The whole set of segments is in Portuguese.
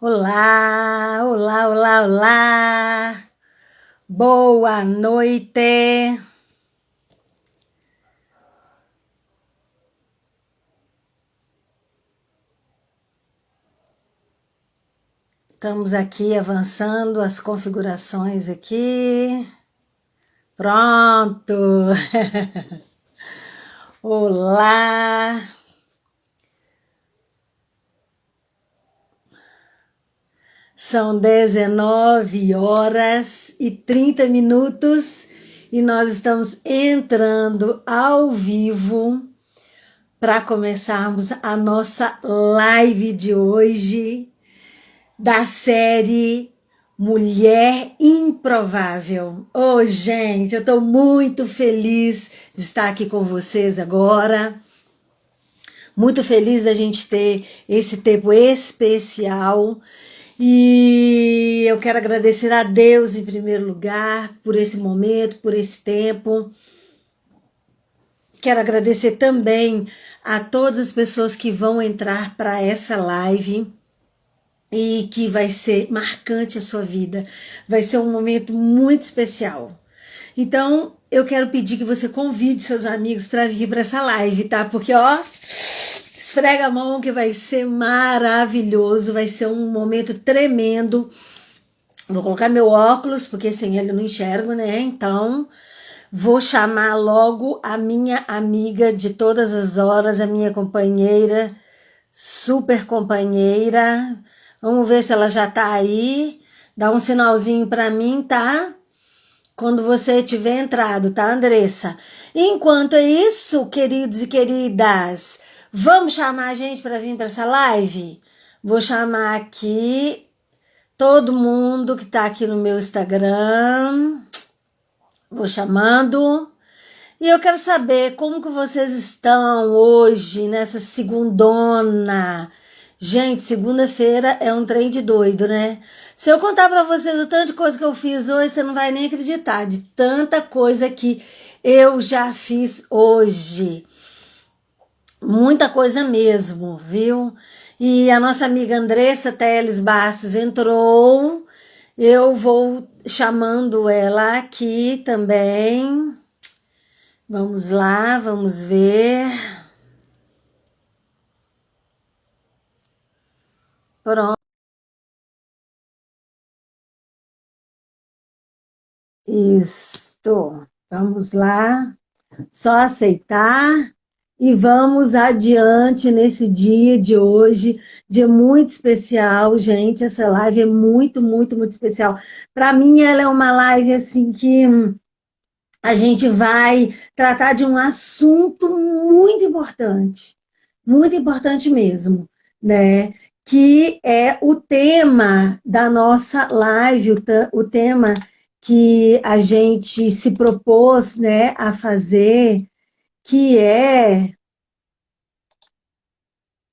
Olá, olá, olá, olá. Boa noite. Estamos aqui avançando as configurações aqui. Pronto. Olá. São 19h30 e nós estamos entrando ao vivo para começarmos a nossa live de hoje da série Mulher Improvável. Oh, gente, eu estou muito feliz de estar aqui com vocês agora. Muito feliz da gente ter esse tempo especial. E eu quero agradecer a Deus em primeiro lugar por esse momento, por esse tempo. Quero agradecer também a todas as pessoas que vão entrar para essa live e que vai ser marcante a sua vida. Vai ser um momento muito especial. Então, eu quero pedir que você convide seus amigos para vir para essa live, tá? Porque, ó, esfrega a mão que vai ser maravilhoso, vai ser um momento tremendo. Vou colocar meu óculos, porque sem ele eu não enxergo, né? Então, vou chamar logo a minha amiga de todas as horas, a minha companheira, super companheira. Vamos ver se ela já tá aí. Dá um sinalzinho para mim, tá? Quando você tiver entrado, tá, Andressa? Enquanto isso, queridos e queridas, vamos chamar a gente para vir para essa live? Vou chamar aqui todo mundo que tá aqui no meu Instagram. Vou chamando. E eu quero saber como que vocês estão hoje, nessa segundona. Gente, segunda-feira é um trem de doido, né? Se eu contar pra vocês o tanto de coisa que eu fiz hoje, você não vai nem acreditar, de tanta coisa que eu já fiz hoje. Muita coisa mesmo, viu? E a nossa amiga Andressa Teles Bastos entrou. Eu vou chamando ela aqui também. Vamos lá, vamos ver. Pronto. Isto. Vamos lá. Só aceitar e vamos adiante nesse dia de hoje, dia muito especial, gente. Essa live é muito, muito, muito especial. Para mim, ela é uma live assim que a gente vai tratar de um assunto muito importante mesmo, né? Que é o tema da nossa live, o tema que a gente se propôs, né, a fazer, que é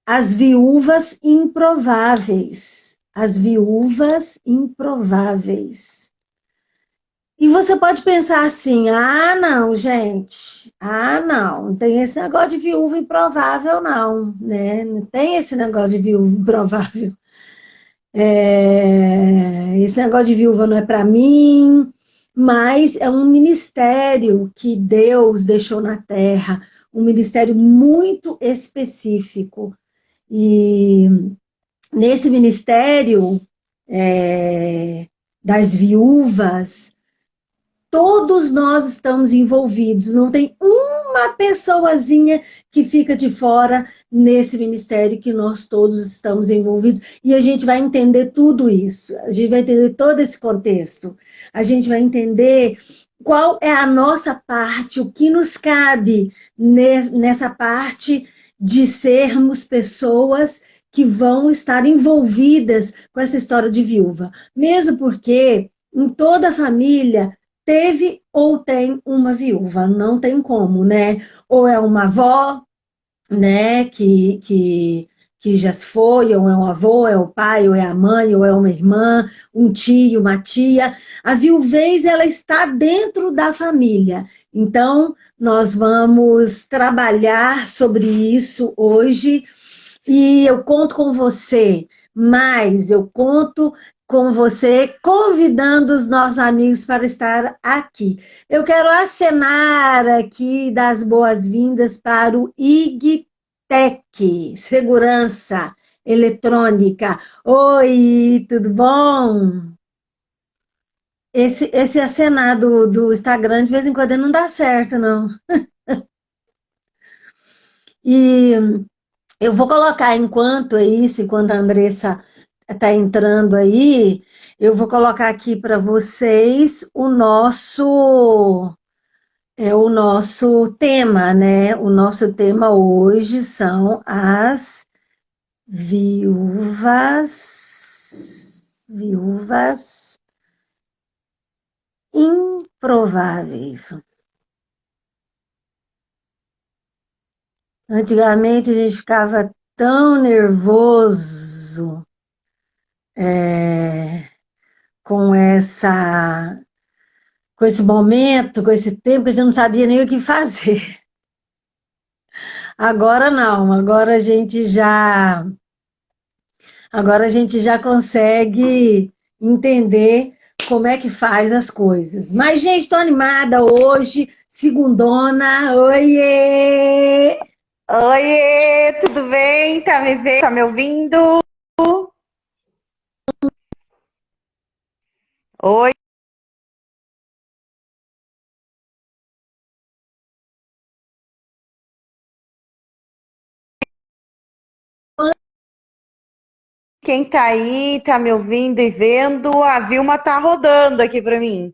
as viúvas improváveis. As viúvas improváveis. E você pode pensar assim, ah, não, gente, ah, não tem esse negócio de viúva improvável, não, né? Não tem esse negócio de viúva improvável. Esse negócio de viúva não é para mim, mas é um ministério que Deus deixou na terra, um ministério muito específico. E nesse ministério das viúvas, todos nós estamos envolvidos, não tem uma pessoazinha que fica de fora nesse ministério que nós todos estamos envolvidos, e a gente vai entender tudo isso, a gente vai entender todo esse contexto, a gente vai entender qual é a nossa parte, o que nos cabe nessa parte de sermos pessoas que vão estar envolvidas com essa história de viúva, mesmo porque em toda a família teve ou tem uma viúva, não tem como, né? Ou é uma avó, né, que já se foi, ou é um avô, é o pai, ou é a mãe, ou é uma irmã, um tio, uma tia. A viuvez, ela está dentro da família. Então, nós vamos trabalhar sobre isso hoje, e eu conto com você. mas eu conto com você convidando os nossos amigos para estar aqui. Eu quero acenar aqui das boas-vindas para o IGTEC, Segurança Eletrônica. Oi, tudo bom? Esse acenar do Instagram, de vez em quando, não dá certo, não. E eu vou colocar, enquanto a Andressa está entrando aí, eu vou colocar aqui para vocês o nosso tema, né? O nosso tema hoje são as viúvas improváveis. Antigamente a gente ficava tão nervoso com esse momento, com esse tempo, que a gente não sabia nem o que fazer. Agora não, agora a gente já consegue entender como é que faz as coisas. Mas, gente, estou animada hoje, segundona, oiê! Oiê, tudo bem? Tá me vendo? Tá me ouvindo? Oi, quem tá aí, tá me ouvindo e vendo? A Vilma tá rodando aqui pra mim.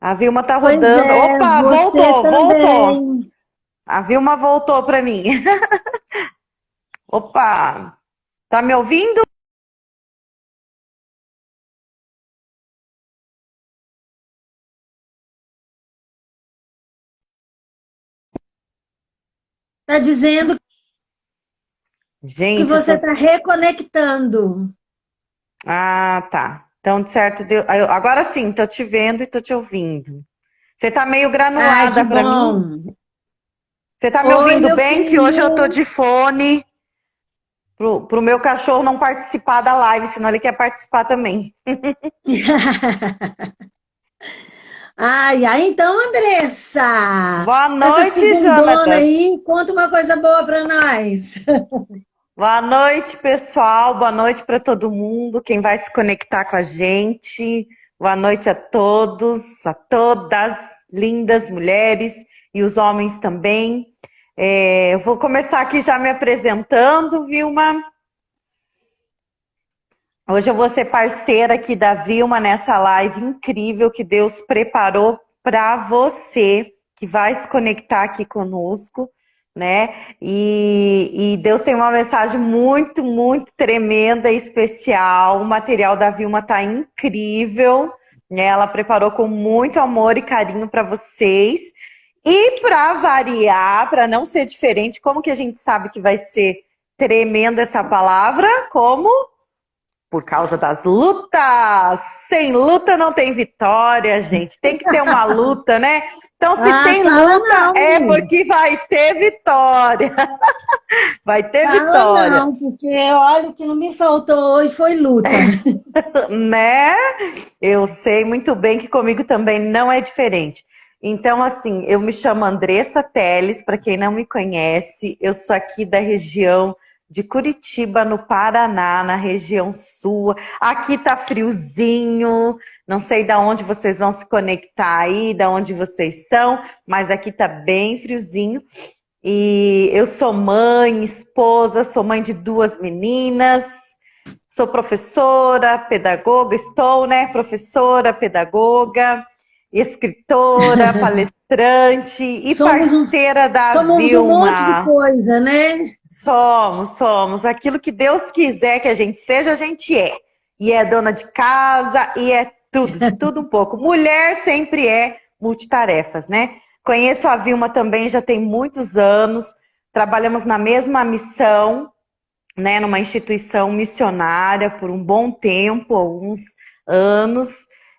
A Vilma tá Pois rodando. é, Opa, você voltou. também. A Vilma voltou pra mim. Opa, tá me ouvindo? Está dizendo que Gente, você está reconectando. Tá. Então, de certo, agora sim, tô te vendo e tô te ouvindo. Você tá meio Ai, que granulada pra mim? bom. Você tá me Oi, ouvindo meu bem? Que hoje eu tô filho. de fone. Pro meu cachorro não participar da live, senão ele quer participar também. Ai, ai, então, Andressa, Boa essa noite, segundona Jonatas. aí, conta uma coisa boa para nós. Boa noite, pessoal. Boa noite para todo mundo, quem vai se conectar com a gente. Boa noite a todos, a todas, lindas mulheres e os homens também. Eu vou começar aqui já me apresentando, Vilma. Hoje eu vou ser parceira aqui da Vilma nessa live incrível que Deus preparou para você, que vai se conectar aqui conosco, né? E Deus tem uma mensagem muito, muito tremenda e especial. O material da Vilma tá incrível, né? Ela preparou com muito amor e carinho para vocês. E para variar, para não ser diferente, como que a gente sabe que vai ser tremenda essa palavra? Como? Por causa das lutas. Sem luta não tem vitória, gente. Tem que ter uma luta, né? Então, se Ah, tem fala luta, não, é menino. porque vai ter vitória. Vai ter Fala vitória, não, porque olha, o que não me faltou hoje foi luta. né? Eu sei muito bem que comigo também não é diferente. Então, assim, eu me chamo Andressa Teles, para quem não me conhece, eu sou aqui da região de Curitiba, no Paraná, na região sul. Aqui tá friozinho, não sei de onde vocês vão se conectar aí, de onde vocês são, mas aqui tá bem friozinho. E eu sou mãe, esposa, sou mãe de duas meninas. Sou professora, pedagoga, estou, né? Professora, pedagoga, escritora, palestrante e Somos um, parceira da somos um monte de Vilma. coisa, né? Somos. Aquilo que Deus quiser que a gente seja, a gente é. E é dona de casa, e é tudo, de tudo um pouco. Mulher sempre é multitarefas, né? Conheço a Vilma também, já tem muitos anos. Trabalhamos na mesma missão, né, numa instituição missionária por um bom tempo, alguns anos.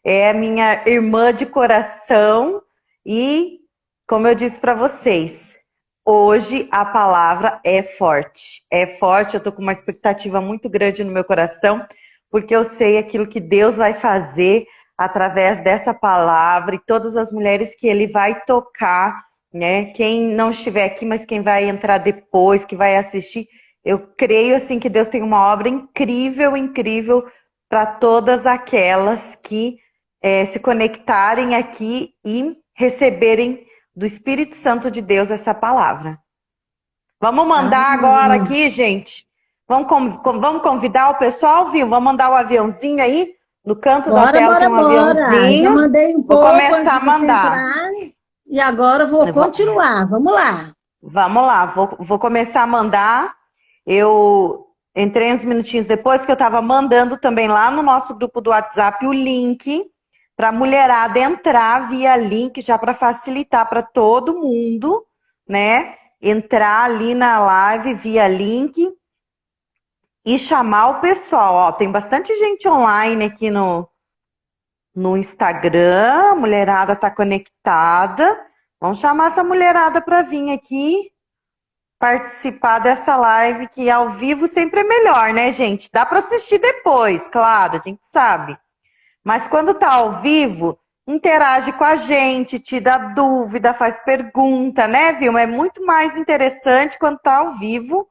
É minha irmã de coração e, como eu disse para vocês, hoje a palavra é forte. É forte, eu tô com uma expectativa muito grande no meu coração, porque eu sei aquilo que Deus vai fazer através dessa palavra e todas as mulheres que Ele vai tocar, né? Quem não estiver aqui, mas quem vai entrar depois, que vai assistir, eu creio assim que Deus tem uma obra incrível, incrível para todas aquelas que se conectarem aqui e receberem do Espírito Santo de Deus essa palavra. Vamos mandar agora Amém. aqui, gente. Vamos convidar o pessoal, viu? Vamos mandar o aviãozinho aí. No canto da Bora, tela tem bora, um bora. Já aviãozinho. mandei um Vou pouco antes começar de a você mandar. entrar e agora vou continuar. Vamos lá. Vamos lá, vou começar a mandar. Eu entrei uns minutinhos depois que eu estava mandando também lá no nosso grupo do WhatsApp o link para a mulherada entrar via link, já para facilitar para todo mundo, né? Entrar ali na live via link e chamar o pessoal. Ó, tem bastante gente online aqui no Instagram, a mulherada tá conectada. Vamos chamar essa mulherada para vir aqui participar dessa live, que ao vivo sempre é melhor, né, gente? Dá para assistir depois, claro, a gente sabe. Mas quando tá ao vivo, interage com a gente, te dá dúvida, faz pergunta, né, Vilma? É muito mais interessante quando tá ao vivo,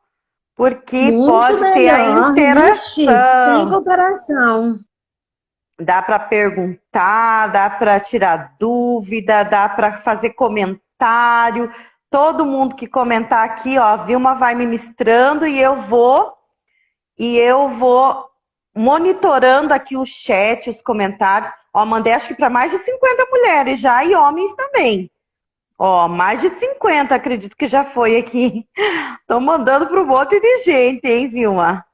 porque Muito pode ter a melhor. Ixi, sem interação. comparação. Dá para perguntar, dá para tirar dúvida, dá para fazer comentário. Todo mundo que comentar aqui, ó, a Vilma vai ministrando e eu vou monitorando aqui o chat, os comentários. Ó, mandei acho que para mais de 50 mulheres já e homens também. Ó, mais de 50, acredito que já foi aqui. Tô mandando para um monte de gente, hein, Vilma?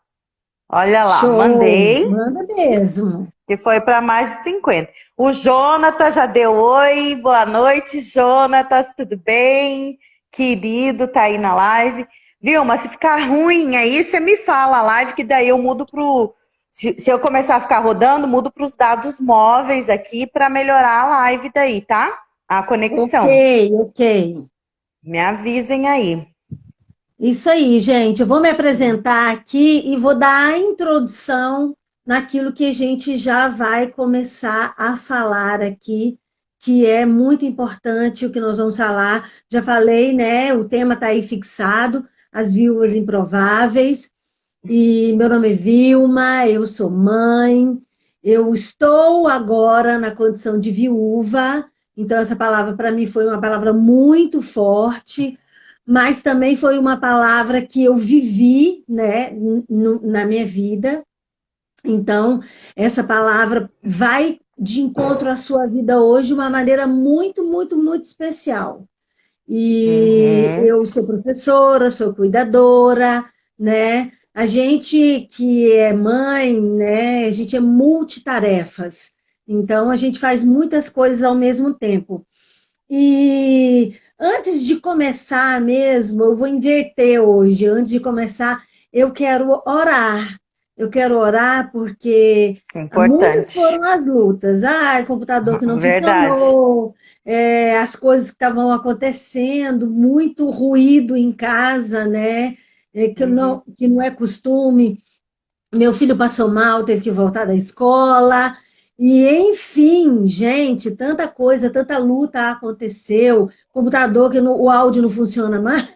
Olha lá, Show. mandei. Manda mesmo. Que foi para mais de 50. O Jonatas já deu oi, boa noite, Jonatas, tudo bem? Querido, tá aí na live. Viu, mas se ficar ruim aí, você me fala a live, que daí eu mudo pro. Se eu começar a ficar rodando, mudo para os dados móveis aqui para melhorar a live daí, tá? A Ok, conexão. ok. Me avisem aí. Isso aí, gente. Eu vou me apresentar aqui e vou dar a introdução naquilo que a gente já vai começar a falar aqui, que é muito importante o que nós vamos falar. Já falei, né? O tema está aí fixado, as viúvas improváveis. E meu nome é Vilma, eu sou mãe, eu estou agora na condição de viúva, então essa palavra para mim foi uma palavra muito forte, mas também foi uma palavra que eu vivi, né, na minha vida. Então, essa palavra vai de encontro à sua vida hoje de uma maneira muito, muito, muito especial. E Uhum. eu sou professora, sou cuidadora, né? A gente que é mãe, né? A gente é multitarefas. Então, a gente faz muitas coisas ao mesmo tempo. E antes de começar mesmo, eu vou inverter hoje. Antes de começar, eu quero orar. Eu quero orar porque muitas Importante. foram as lutas. Ah, computador que não Verdade. funcionou, as coisas que estavam acontecendo, muito ruído em casa, né? Uhum. Que não é costume. Meu filho passou mal, teve que voltar da escola. E, enfim, gente, tanta coisa, tanta luta aconteceu. Computador que o áudio não funciona mais.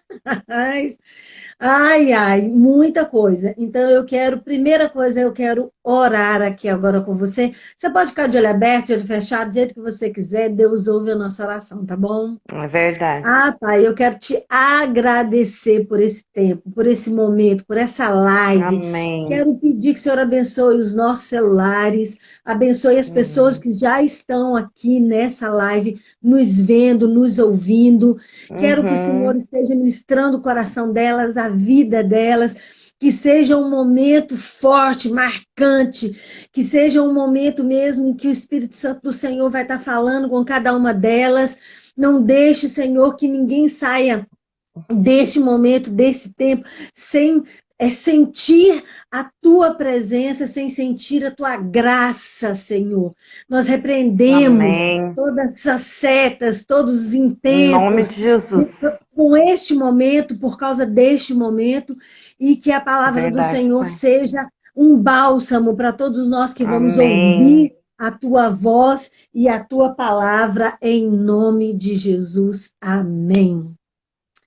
Ai, ai, muita coisa. Então, eu quero, primeira coisa, eu quero orar aqui agora com você. Você pode ficar de olho aberto, de olho fechado, do jeito que você quiser. Deus ouve a nossa oração, tá bom? É verdade. Ah, Pai, eu quero te agradecer por esse tempo, por esse momento, por essa live. Amém. Quero pedir que o Senhor abençoe os nossos celulares, abençoe as pessoas Uhum. que já estão aqui nessa live, nos vendo, nos ouvindo. Quero que o Senhor Uhum. esteja ministrando o coração delas, a vida delas. Que seja um momento forte, marcante, que seja um momento mesmo que o Espírito Santo do Senhor vai estar falando com cada uma delas. Não deixe, Senhor, que ninguém saia deste momento, desse tempo, sem é sentir a tua presença sem sentir a tua graça, Senhor. Nós repreendemos Amém. todas essas setas, todos os Em nome intentos de Jesus. com este momento, por causa deste momento, e que a palavra do Verdade, Senhor Pai. seja um bálsamo para todos nós que vamos Amém. ouvir a tua voz e a tua palavra em nome de Jesus. Amém.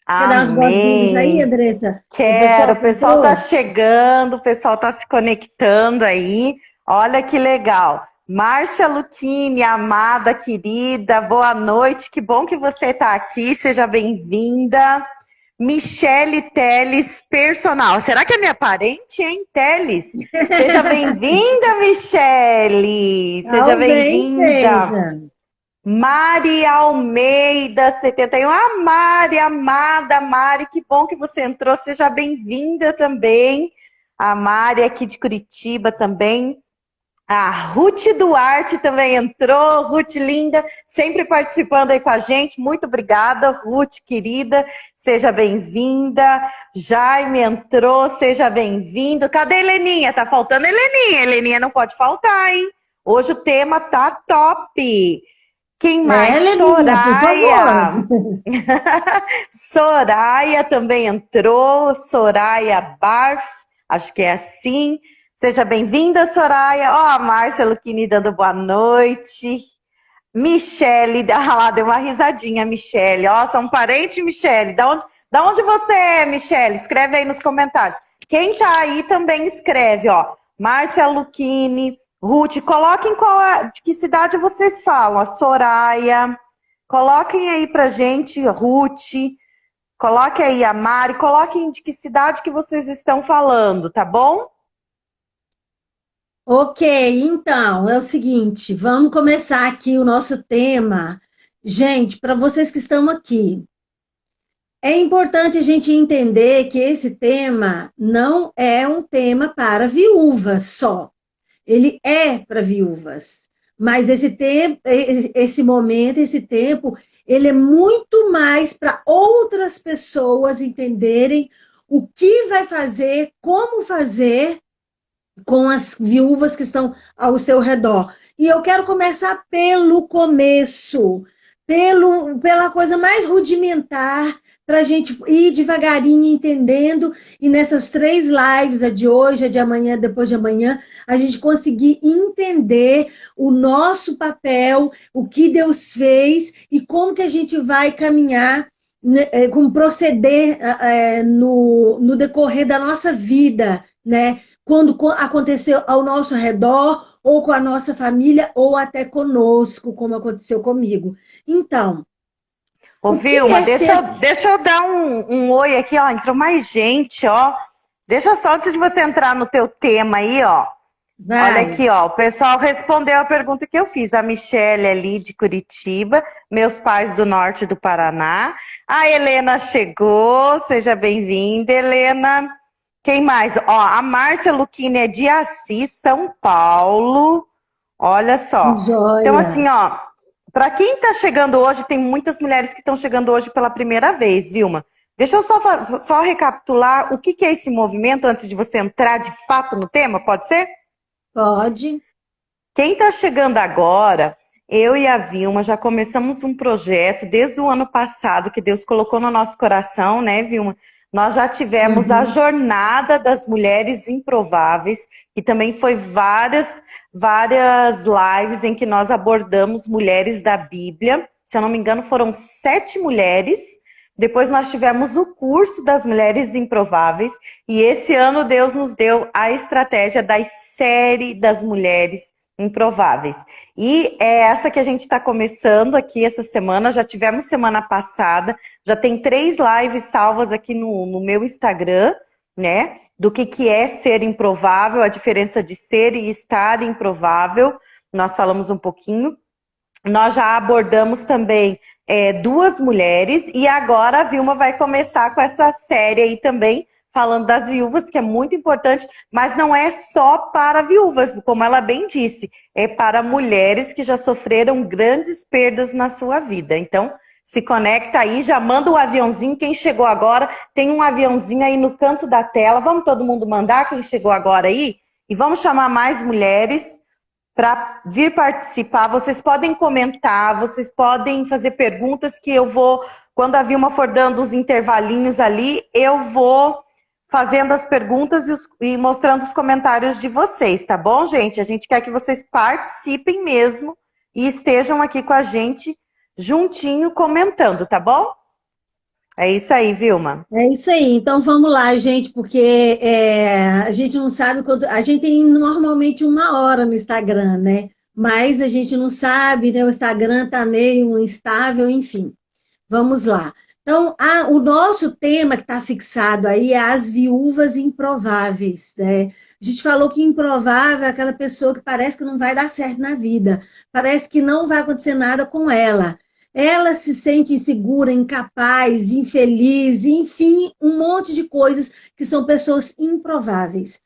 Quer dar umas boas-vindas aí, Amém. Andressa? O Quero, pessoal o que pessoal tá entrou? chegando, o pessoal tá se conectando aí. Olha que legal. Márcia Luchini, amada, querida, boa noite. Que bom que você está aqui, seja bem-vinda. Michele Teles, personal. Será que é minha parente, hein, Teles? Seja bem-vinda, Michele. Seja Talvez bem-vinda. seja. Mari Almeida, 71. Ah, Mari, amada Mari, que bom que você entrou. Seja bem-vinda também. A Mari aqui de Curitiba também. A Ruth Duarte também entrou. Ruth, linda, sempre participando aí com a gente. Muito obrigada, Ruth, querida. Seja bem-vinda. Jaime entrou, seja bem-vindo. Cadê a Heleninha? Tá faltando a Heleninha. Heleninha não pode faltar, hein? Hoje o tema tá top. Quem mais? Leninha, por Soraya. favor. Soraya também entrou. Soraya Barf, acho que é assim. Seja bem-vinda, Soraya. Ó, a Márcia Luchini dando boa noite. Michele, ah lá, deu uma risadinha, Michele. Ó, são parente, Michele. Da onde você é, Michele? Escreve aí nos comentários. Quem tá aí também escreve, ó. Márcia Luchini, Ruth, coloquem de que cidade vocês falam. A Soraya. Coloquem aí pra gente, Ruth. Coloque aí a Mari. Coloquem de que cidade que vocês estão falando, tá bom? Ok, então, é o seguinte, vamos começar aqui o nosso tema. Gente, para vocês que estão aqui, é importante a gente entender que esse tema não é um tema para viúvas só. Ele é para viúvas. Mas esse tempo, esse momento, esse tempo, ele é muito mais para outras pessoas entenderem o que vai fazer, como fazer com as viúvas que estão ao seu redor. E eu quero começar pelo começo, pela coisa mais rudimentar, para a gente ir devagarinho entendendo, e nessas 3 lives, a de hoje, a de amanhã, depois de amanhã, a gente conseguir entender o nosso papel, o que Deus fez e como que a gente vai caminhar, como proceder no decorrer da nossa vida, né? Quando aconteceu ao nosso redor, ou com a nossa família, ou até conosco, como aconteceu comigo. Então, Ô, o que Vilma, é ser... deixa eu dar um oi aqui, ó. Entrou mais gente, ó. Deixa só, antes de você entrar no teu tema aí, ó. Olha Vai. aqui, ó. O pessoal respondeu a pergunta que eu fiz. A Michele ali de Curitiba, meus pais do norte do Paraná. A Helena chegou, seja bem-vinda, Helena. Quem mais? Ó, a Márcia Luchini é de Assis, São Paulo. Olha Que só. Então, joia. assim, ó, para quem está chegando hoje, tem muitas mulheres que estão chegando hoje pela primeira vez, Vilma. Deixa eu só recapitular o que é esse movimento antes de você entrar de fato no tema, pode ser? Pode. Quem está chegando agora, eu e a Vilma já começamos um projeto desde o ano passado que Deus colocou no nosso coração, né, Vilma? Nós já tivemos a Jornada das Mulheres Improváveis, que também foi várias lives em que nós abordamos mulheres da Bíblia. Se eu não me engano, foram 7 mulheres. Depois nós tivemos o curso das Mulheres Improváveis. E esse ano Deus nos deu a estratégia da série das Mulheres Improváveis. E é essa que a gente está começando aqui essa semana. Já tivemos semana passada. Já tem 3 lives salvas aqui no meu Instagram, né? Do que é ser improvável, a diferença de ser e estar improvável. Nós falamos um pouquinho. Nós já abordamos também 2 mulheres e agora a Vilma vai começar com essa série aí também, falando das viúvas, que é muito importante, mas não é só para viúvas, como ela bem disse, é para mulheres que já sofreram grandes perdas na sua vida. Então, Se conecta aí, já manda o aviãozinho. Quem chegou agora, tem um aviãozinho aí no canto da tela. Vamos todo mundo mandar quem chegou agora aí? E vamos chamar mais mulheres para vir participar. Vocês podem comentar, vocês podem fazer perguntas que eu vou, quando a Vilma for dando os intervalinhos ali, eu vou fazendo as perguntas e mostrando os comentários de vocês, tá bom, gente? A gente quer que vocês participem mesmo e estejam aqui com a gente juntinho comentando, tá bom? É isso aí, Vilma. É isso aí. Então vamos lá, gente, porque a gente não sabe quanto. A gente tem normalmente 1 hora no Instagram, né? Mas a gente não sabe, né? O Instagram tá meio instável, enfim. Vamos lá. Então, o nosso tema que está fixado aí é as viúvas improváveis, né? A gente falou que improvável é aquela pessoa que parece que não vai dar certo na vida, parece que não vai acontecer nada com ela. Ela se sente insegura, incapaz, infeliz, enfim, um monte de coisas que são pessoas improváveis.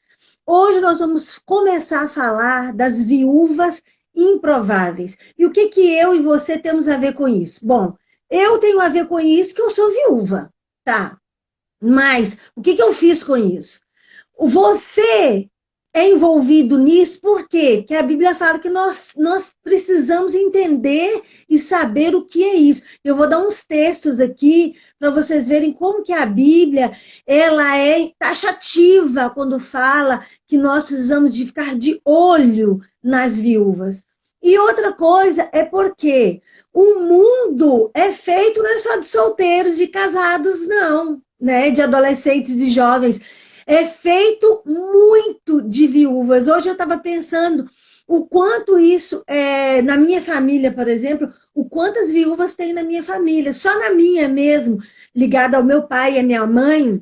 Hoje nós vamos começar a falar das viúvas improváveis. E o que que eu e você temos a ver com isso? Bom, eu tenho a ver com isso que eu sou viúva, tá? Mas o que que eu fiz com isso? Você é envolvido nisso, por quê? Porque a Bíblia fala que nós precisamos entender e saber o que é isso. Eu vou dar uns textos aqui para vocês verem como que a Bíblia ela é taxativa quando fala que nós precisamos de ficar de olho nas viúvas. E outra coisa é porque o mundo é feito não é só de solteiros, de casados, não, né? De adolescentes, de jovens. É feito muito de viúvas. Hoje eu estava pensando o quanto isso é na minha família, por exemplo, o quantas viúvas tem na minha família, só na minha mesmo, ligada ao meu pai e à minha mãe,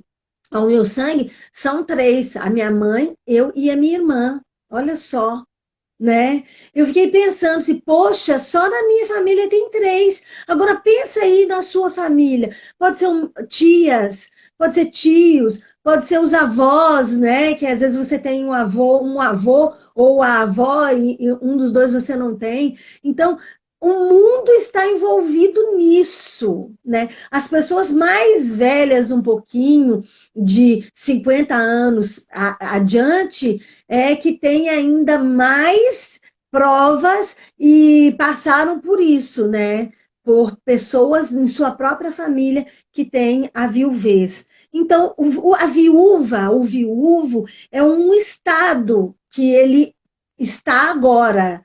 ao meu sangue, são 3, a minha mãe, eu e a minha irmã. Olha só, né? Eu fiquei pensando se, poxa, só na minha família tem 3. Agora pensa aí na sua família. Pode ser tias, pode ser tios, pode ser os avós, né? Que às vezes você tem um avô ou a avó e um dos dois você não tem. Então, o mundo está envolvido nisso, né? As pessoas mais velhas, um pouquinho, de 50 anos adiante, é que tem ainda mais provas e passaram por isso, né? Por pessoas em sua própria família que têm a viuvez. Então, a viúva, o viúvo, é um estado que ele está agora.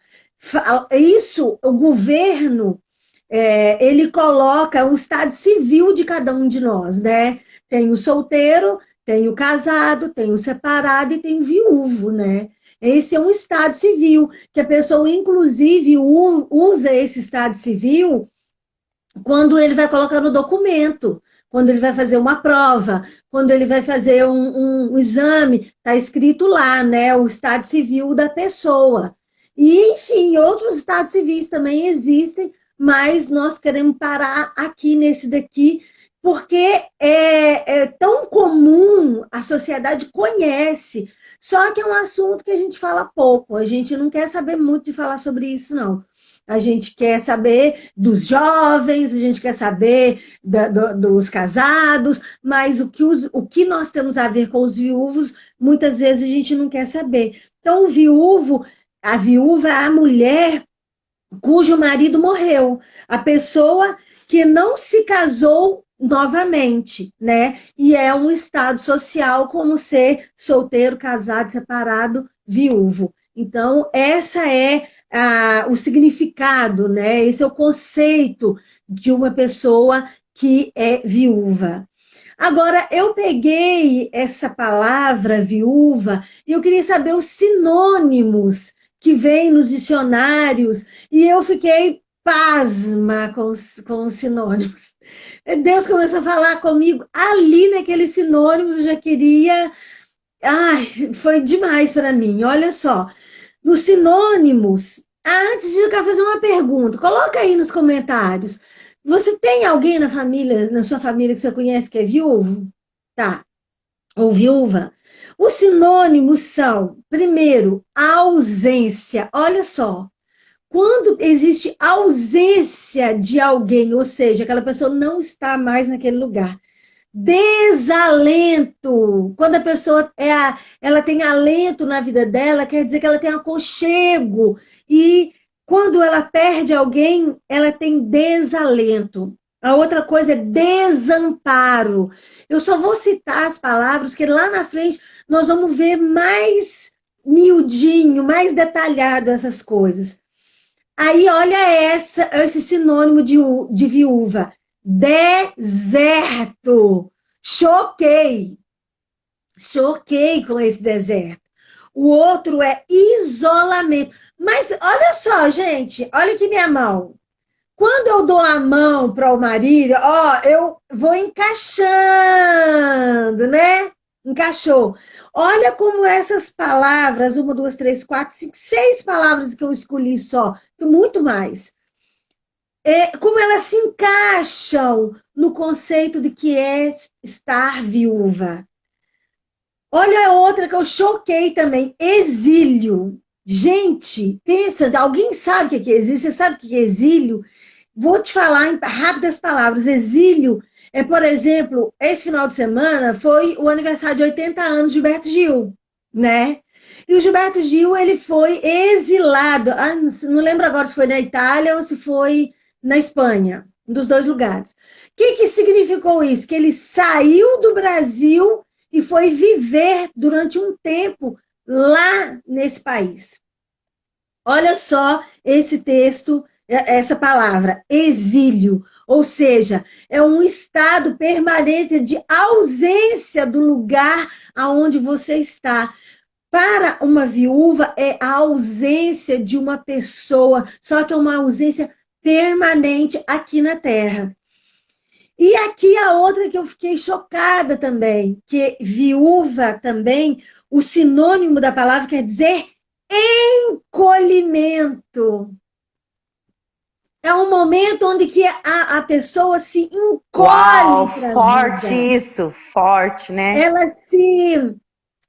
Isso, o governo, ele coloca o estado civil de cada um de nós, né? Tem o solteiro, tem o casado, tem o separado e tem o viúvo, né? Esse é um estado civil, que a pessoa, inclusive, usa esse estado civil quando ele vai colocar no documento, quando ele vai fazer uma prova, quando ele vai fazer um exame, está escrito lá, né? O estado civil da pessoa. E, enfim, outros estados civis também existem, mas nós queremos parar aqui nesse daqui, porque é tão comum, a sociedade conhece, só que é um assunto que a gente fala pouco, a gente não quer saber muito de falar sobre isso, não. A gente quer saber dos jovens, a gente quer saber dos casados, mas o que nós temos a ver com os viúvos, muitas vezes a gente não quer saber. Então, a viúva é a mulher cujo marido morreu, a pessoa que não se casou novamente, né? E é um estado social como ser solteiro, casado, separado, viúvo. Então, essa é o significado, né? Esse é o conceito de uma pessoa que é viúva. Agora, eu peguei essa palavra viúva e eu queria saber os sinônimos que vêm nos dicionários e eu fiquei pasma com os sinônimos. Deus começou a falar comigo ali naqueles sinônimos, eu já queria. Ai, foi demais para mim. Olha só, nos sinônimos. Antes de eu fazer uma pergunta, coloca aí nos comentários. Você tem alguém na família, na sua família que você conhece que é viúvo? Tá. Ou viúva? Os sinônimos são, primeiro, ausência. Olha só. Quando existe ausência de alguém, ou seja, aquela pessoa não está mais naquele lugar. Desalento. Quando a pessoa ela tem alento na vida dela, quer dizer que ela tem aconchego. E quando ela perde alguém, ela tem desalento. A outra coisa é desamparo. Eu só vou citar as palavras que lá na frente nós vamos ver mais miudinho, mais detalhado essas coisas. Aí olha esse sinônimo de viúva. Deserto. Choquei. Choquei com esse deserto. O outro é isolamento. Mas olha só, gente, olha aqui minha mão. Quando eu dou a mão para o marido, ó, eu vou encaixando, né? Encaixou. Olha como essas palavras, 1, 2, 3, 4, 5, 6 palavras que eu escolhi só, muito mais. Como elas se encaixam no conceito de que é estar viúva. Olha a outra que eu choquei também, exílio. Gente, pensa, alguém sabe o que é exílio? Você sabe o que é exílio? Vou te falar em rápidas palavras. Exílio é, por exemplo, esse final de semana foi o aniversário de 80 anos de Gilberto Gil, né? E o Gilberto Gil, ele foi exilado. Não lembro agora se foi na Itália ou se foi na Espanha, um dos dois lugares. O que significou isso? Que ele saiu do Brasil e foi viver durante um tempo lá nesse país. Olha só esse texto, essa palavra, exílio, ou seja, é um estado permanente de ausência do lugar aonde você está. Para uma viúva é a ausência de uma pessoa, só que é uma ausência permanente aqui na Terra. E aqui a outra que eu fiquei chocada também, que viúva também, o sinônimo da palavra quer dizer encolhimento. É um momento onde que a pessoa se encolhe. Uau, forte isso, forte, né? Ela se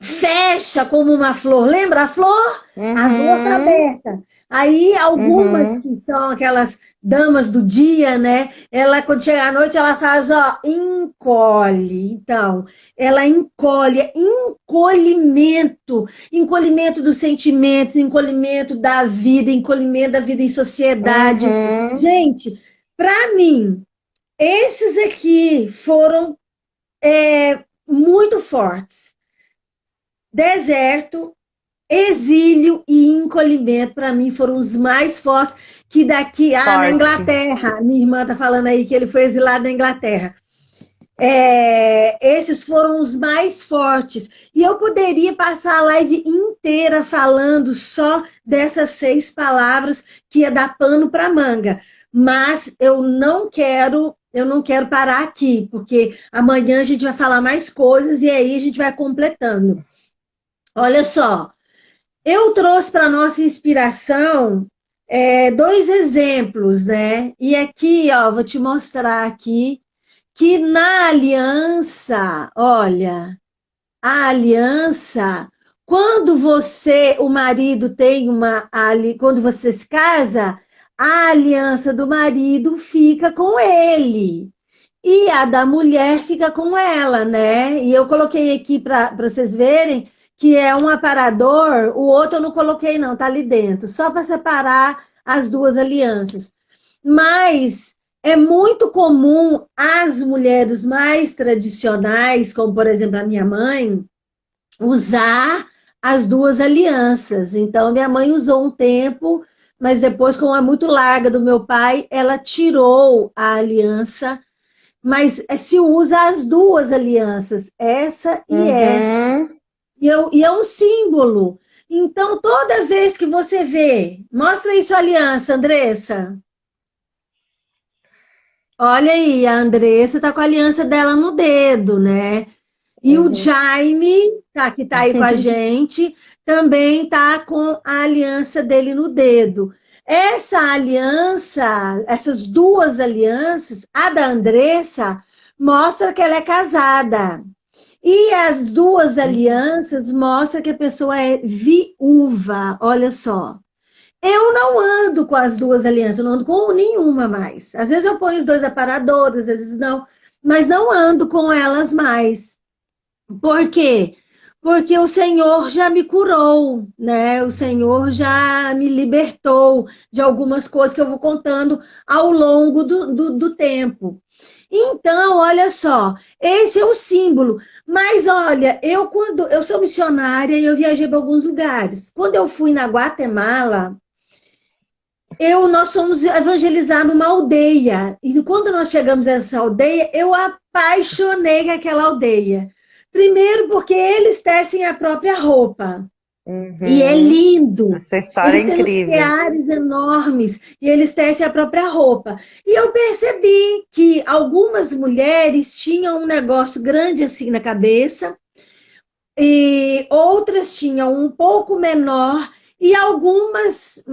fecha como uma flor. Lembra a flor? Uhum. A flor está aberta. Aí algumas que são aquelas damas do dia, né? Ela, quando chega à noite, ela faz, ó, encolhe. Então, ela encolhe, encolhimento. Encolhimento dos sentimentos, encolhimento da vida em sociedade. Gente, para mim, esses aqui foram muito fortes. Deserto, exílio e encolhimento, para mim, foram os mais fortes, que daqui, na Inglaterra, minha irmã está falando aí que ele foi exilado na Inglaterra. Esses foram os mais fortes. E eu poderia passar a live inteira falando só dessas 6 palavras que ia dar pano para manga. Mas eu não quero parar aqui, porque amanhã a gente vai falar mais coisas e aí a gente vai completando. Olha só, eu trouxe para nossa inspiração 2 exemplos, né? E aqui, ó, vou te mostrar aqui que na aliança, olha, a aliança, quando o marido tem quando você se casa, a aliança do marido fica com ele. E a da mulher fica com ela, né? E eu coloquei aqui para vocês verem que é um aparador, o outro eu não coloquei não, tá ali dentro, só para separar as 2 alianças. Mas é muito comum as mulheres mais tradicionais, como por exemplo a minha mãe, usar as 2 alianças. Então minha mãe usou um tempo, mas depois, como é muito larga do meu pai, ela tirou a aliança. Mas se usa as 2 alianças, essa e essa. E é um símbolo. Então, toda vez que você vê... Mostra aí sua aliança, Andressa. Olha aí, a Andressa tá com a aliança dela no dedo, né? E o Jaime, que tá aí com a gente, também tá com a aliança dele no dedo. Essa aliança, essas 2 alianças, a da Andressa, mostra que ela é casada. E as 2 alianças mostram que a pessoa é viúva, olha só. Eu não ando com as duas alianças, eu não ando com nenhuma mais. Às vezes eu ponho os dois aparadores, às vezes não, mas não ando com elas mais. Por quê? Porque o Senhor já me curou, né? O Senhor já me libertou de algumas coisas que eu vou contando ao longo do tempo. Então, olha só, esse é o símbolo. Mas olha, quando eu sou missionária e eu viajei para alguns lugares. Quando eu fui na Guatemala, nós fomos evangelizar numa aldeia. E quando nós chegamos a essa aldeia, eu apaixonei com aquela aldeia. Primeiro, porque eles tecem a própria roupa. E é Uhum. lindo. Essa história é Eles têm os incrível. teares enormes e eles tecem a própria roupa. E eu percebi que algumas mulheres tinham um negócio grande assim na cabeça e outras tinham um pouco menor e algumas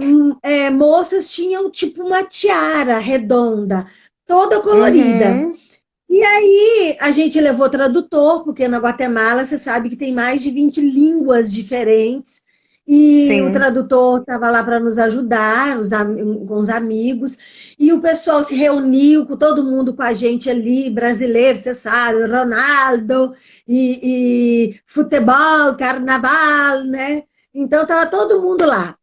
moças tinham tipo uma tiara redonda, toda colorida. Uhum. E aí a gente levou tradutor, porque na Guatemala você sabe que tem mais de 20 línguas diferentes, e o Sim. tradutor estava lá para nos ajudar, com os amigos, e o pessoal se reuniu com todo mundo com a gente ali, brasileiro, você sabe, Ronaldo, e futebol, carnaval, né? Então estava todo mundo lá.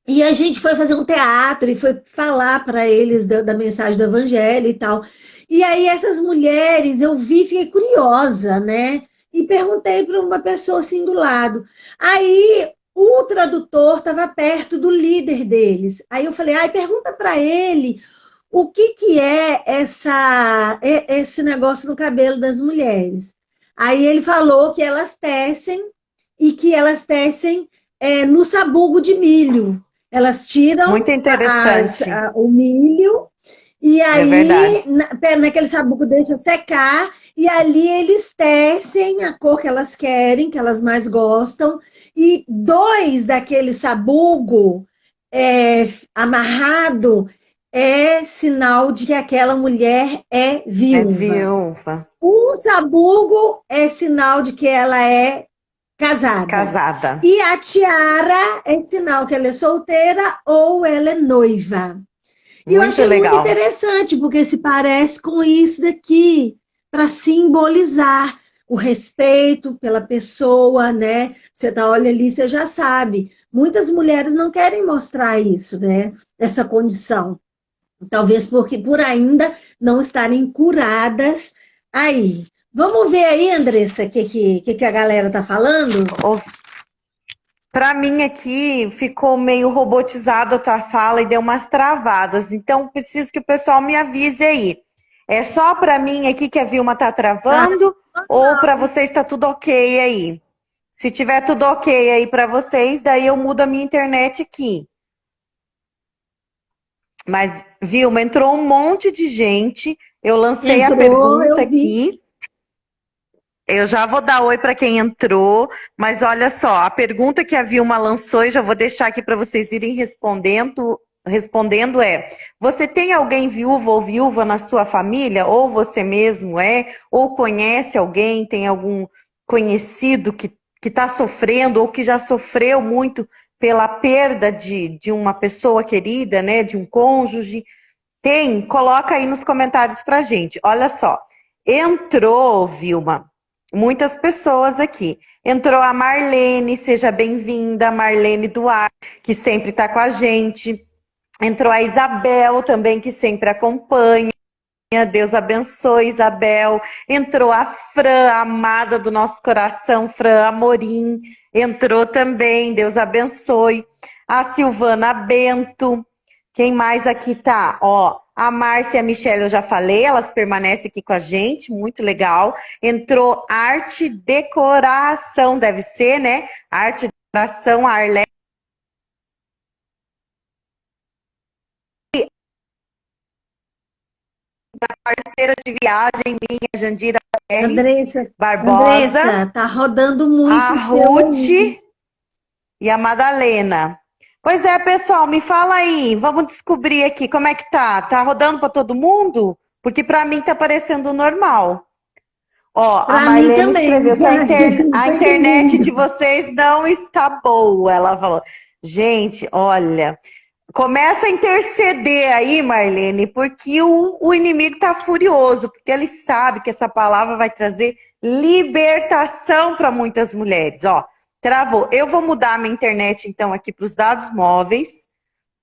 E a gente foi fazer um teatro e foi falar para eles da mensagem do evangelho e tal. E aí essas mulheres eu vi, fiquei curiosa, né? E perguntei para uma pessoa assim do lado. Aí o tradutor estava perto do líder deles. Aí eu falei, ai, pergunta para ele o que é esse negócio no cabelo das mulheres. Aí ele falou que elas tecem e que elas tecem no sabugo de milho. Elas tiram Muito interessante. o milho e É aí verdade. naquele sabugo deixa secar e ali eles tecem a cor que elas querem, que elas mais gostam, e dois daquele sabugo amarrado é sinal de que aquela mulher é É viúva. viúva. Um sabugo é sinal de que ela é casada. Casada. E a tiara é sinal que ela é solteira ou ela é noiva. E eu Muito achei muito legal. interessante, porque se parece com isso daqui, para simbolizar o respeito pela pessoa, né? Você tá, olha ali, você já sabe. Muitas mulheres não querem mostrar isso, né? Essa condição. Talvez porque por ainda não estarem curadas aí. Vamos ver aí, Andressa, o que a galera tá falando? Para mim aqui ficou meio robotizado a tua fala e deu umas travadas. Então preciso que o pessoal me avise aí. É só para mim aqui que a Vilma tá Ah, travando ou para vocês está tudo ok aí? Se tiver tudo ok aí para vocês, daí eu mudo a minha internet aqui. Mas, Vilma, entrou um monte de gente. Eu lancei a entrou, pergunta eu vi. aqui. Eu já vou dar oi para quem entrou, mas olha só, a pergunta que a Vilma lançou e já vou deixar aqui para vocês irem respondendo é: você tem alguém viúvo ou viúva na sua família? Ou você mesmo é? Ou conhece alguém? Tem algum conhecido que está sofrendo ou que já sofreu muito pela perda de uma pessoa querida, né? De um cônjuge? Tem? Coloca aí nos comentários pra gente. Olha só. Entrou, Vilma, muitas pessoas aqui. Entrou a Marlene, seja bem-vinda, Marlene Duarte, que sempre está com a gente. Entrou a Isabel também, que sempre acompanha. Deus abençoe, Isabel. Entrou a Fran, amada do nosso coração, Fran Amorim. Entrou também, Deus abençoe. A Silvana Bento. Quem mais aqui tá? Ó, a Márcia e a Michelle eu já falei, elas permanecem aqui com a gente, muito legal. Entrou arte decoração, deve ser, né? Arte decoração, a Arlete. Parceira de viagem minha, Jandira Pérez Barbosa, Andressa, tá rodando a muito o seu Ruth aí. e a Madalena. Pois é, pessoal, me fala aí, vamos descobrir aqui como é que tá. Tá rodando para todo mundo? Porque para mim tá parecendo normal. Ó, a Para mim Marlene também, escreveu que já, não a tô internet de entendendo. vocês não está boa, ela falou. Gente, olha, começa a interceder aí, Marlene, porque o inimigo tá furioso, porque ele sabe que essa palavra vai trazer libertação para muitas mulheres. Ó, travou. Eu vou mudar a minha internet, então, aqui para os dados móveis.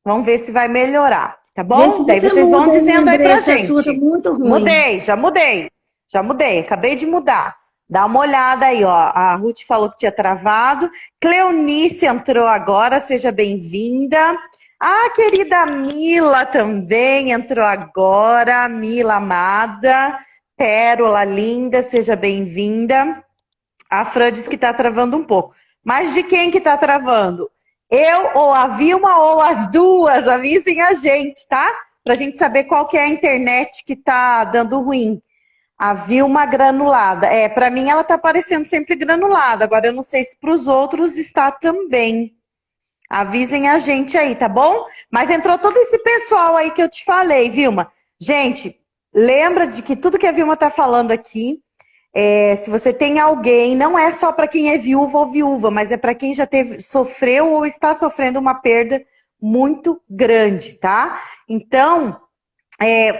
Vamos ver se vai melhorar, tá Vê se bom? Daí você vocês vão muda aí, dizendo aí pra Andressa, a sua tá gente. muito ruim. Mudei, já mudei. Já mudei, acabei de mudar. Dá uma olhada aí, ó. A Ruth falou que tinha travado. Cleonice entrou agora, seja bem-vinda. A querida Mila também entrou agora. Mila amada. Pérola linda, seja bem-vinda. A Fran diz que tá travando um pouco. Mas de quem que tá travando? Eu ou a Vilma ou as duas? Avisem a gente, tá? Pra gente saber qual que é a internet que tá dando ruim. A Vilma granulada. É, para mim ela tá aparecendo sempre granulada. Agora eu não sei se para os outros está também. Avisem a gente aí, tá bom? Mas entrou todo esse pessoal aí que eu te falei, Vilma. Gente, lembra de que tudo que a Vilma tá falando aqui, se você tem alguém, não é só para quem é viúva ou viúva, mas é para quem já teve, sofreu ou está sofrendo uma perda muito grande, tá? Então,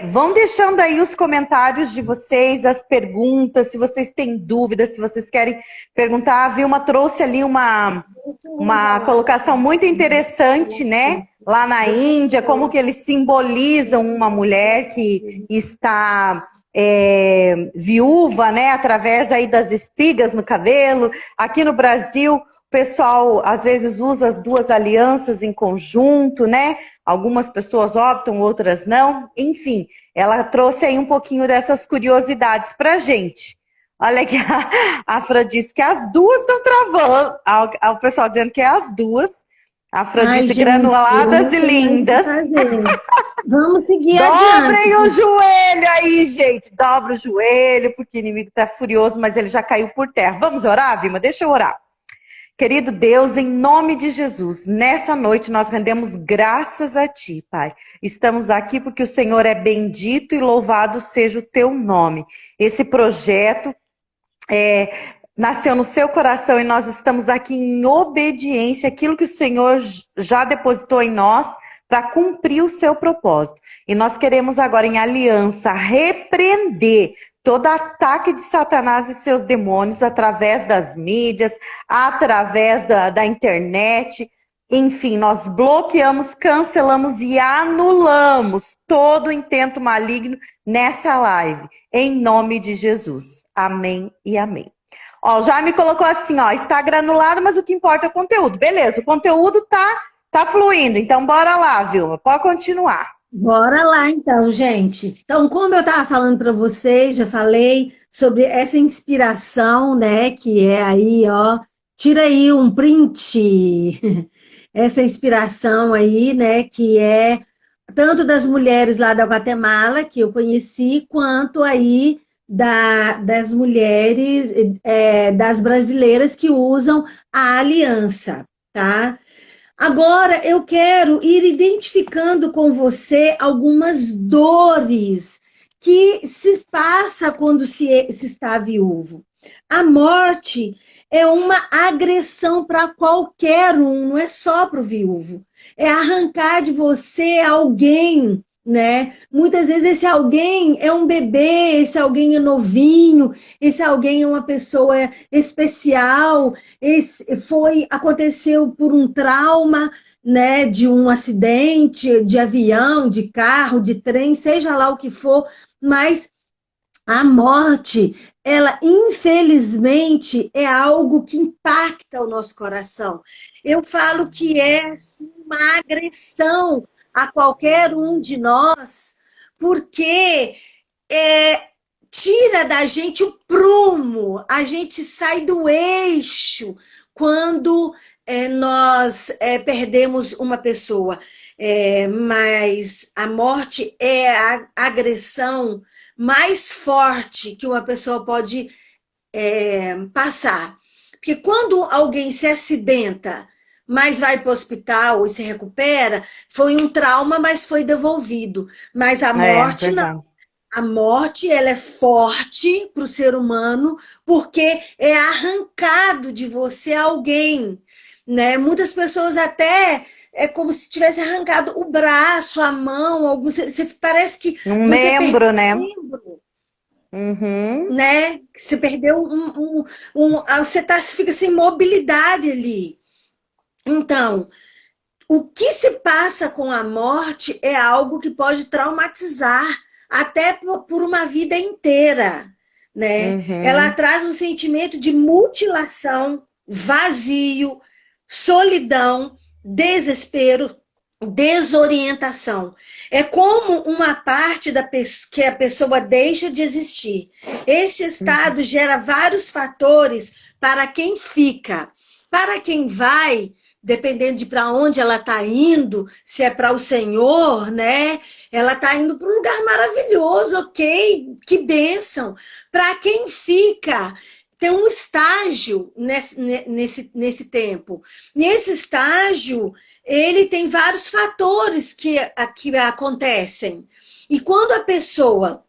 vão deixando aí os comentários de vocês, as perguntas, se vocês têm dúvidas, se vocês querem perguntar. A Vilma trouxe ali uma colocação muito interessante, né? Lá na Índia, como que eles simbolizam uma mulher que está viúva, né? Através aí das espigas no cabelo. Aqui no Brasil, o pessoal às vezes usa as duas alianças em conjunto, né? Algumas pessoas optam, outras não. Enfim, ela trouxe aí um pouquinho dessas curiosidades pra gente. Olha que a Fran disse que as duas estão travando. O pessoal dizendo que é as duas. A Fran Ai, disse gente, eu granuladas não e sei mais o que lindas. fazer. Vamos seguir adiante. Dobrem o joelho aí, gente. Dobra o joelho, porque o inimigo está furioso, mas ele já caiu por terra. Vamos orar, Vilma? Deixa eu orar. Querido Deus, em nome de Jesus, nessa noite nós rendemos graças a Ti, Pai. Estamos aqui porque o Senhor é bendito e louvado seja o Teu nome. Esse projeto nasceu no seu coração e nós estamos aqui em obediência àquilo que o Senhor já depositou em nós para cumprir o seu propósito. E nós queremos agora, em aliança, repreender todo ataque de Satanás e seus demônios através das mídias, através da internet. Enfim, nós bloqueamos, cancelamos e anulamos todo o intento maligno nessa live, em nome de Jesus. Amém e amém. Ó, já me colocou assim, ó, está granulado, mas o que importa é o conteúdo. Beleza, o conteúdo tá fluindo, então bora lá, Vilma, pode continuar. Bora lá, então, gente. Então, como eu estava falando para vocês, já falei sobre essa inspiração, né? Que é aí, ó. Tira aí um print. Essa inspiração aí, né? Que é tanto das mulheres lá da Guatemala, que eu conheci, quanto aí das mulheres, das brasileiras que usam a aliança, tá? Agora eu quero ir identificando com você algumas dores que se passa quando se está viúvo. A morte é uma agressão para qualquer um, não é só para o viúvo. É arrancar de você alguém, né? Muitas vezes esse alguém é um bebê, esse alguém é novinho, esse alguém é uma pessoa especial, aconteceu por um trauma, né, de um acidente de avião, de carro, de trem, seja lá o que for, mas a morte, ela infelizmente é algo que impacta o nosso coração. Eu falo que é assim, uma agressão a qualquer um de nós, porque tira da gente o prumo, a gente sai do eixo quando nós perdemos uma pessoa. Mas a morte é a agressão mais forte que uma pessoa pode passar. Porque quando alguém se acidenta, mas vai para o hospital e se recupera, foi um trauma, mas foi devolvido. Mas a morte não. Verdade. A morte, ela é forte para o ser humano, porque é arrancado de você alguém. né? Muitas pessoas até é como se tivesse arrancado o braço, a mão, parece que Um você perdeu membro, né? um membro, Uhum. né? Você perdeu você fica sem mobilidade ali. Então, o que se passa com a morte é algo que pode traumatizar até por uma vida inteira, né? Ela Uhum. traz um sentimento de mutilação, vazio, solidão, desespero, desorientação. É como uma parte que a pessoa deixa de existir. Este Uhum. estado gera vários fatores para quem fica. Para quem vai, dependendo de para onde ela está indo, se é para o Senhor, né? Ela está indo para um lugar maravilhoso, ok? Que bênção. Para quem fica, tem um estágio nesse tempo. Nesse estágio, ele tem vários fatores que acontecem. E quando a pessoa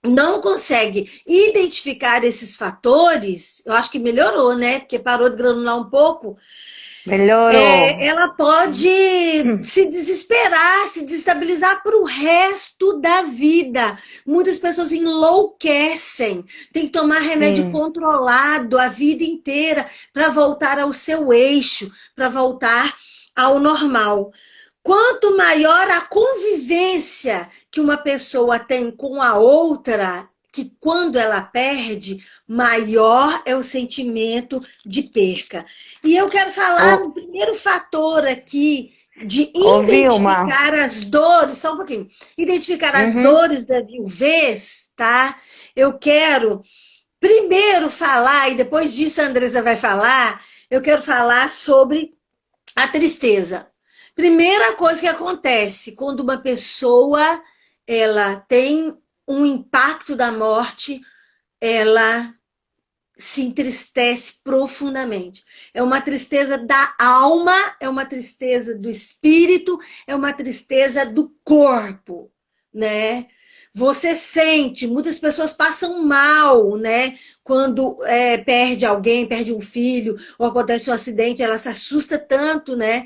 não consegue identificar esses fatores, eu acho que melhorou, né? Porque parou de granular um pouco, Melhorou. ela pode se desesperar, se desestabilizar para o resto da vida. Muitas pessoas enlouquecem, tem que tomar remédio Sim. controlado a vida inteira para voltar ao seu eixo, para voltar ao normal. Quanto maior a convivência que uma pessoa tem com a outra, que quando ela perde, maior é o sentimento de perca. E eu quero falar no primeiro fator aqui de Ô, Vilma. identificar as dores, só um pouquinho, identificar as Uhum. dores da viuvez, tá? Eu quero primeiro falar, e depois disso a Andressa vai falar, eu quero falar sobre a tristeza. Primeira coisa que acontece quando uma pessoa ela tem um impacto da morte, ela se entristece profundamente. É uma tristeza da alma, é uma tristeza do espírito, é uma tristeza do corpo, né? Você sente, muitas pessoas passam mal, né? Quando perde alguém, perde um filho, ou acontece um acidente, ela se assusta tanto, né?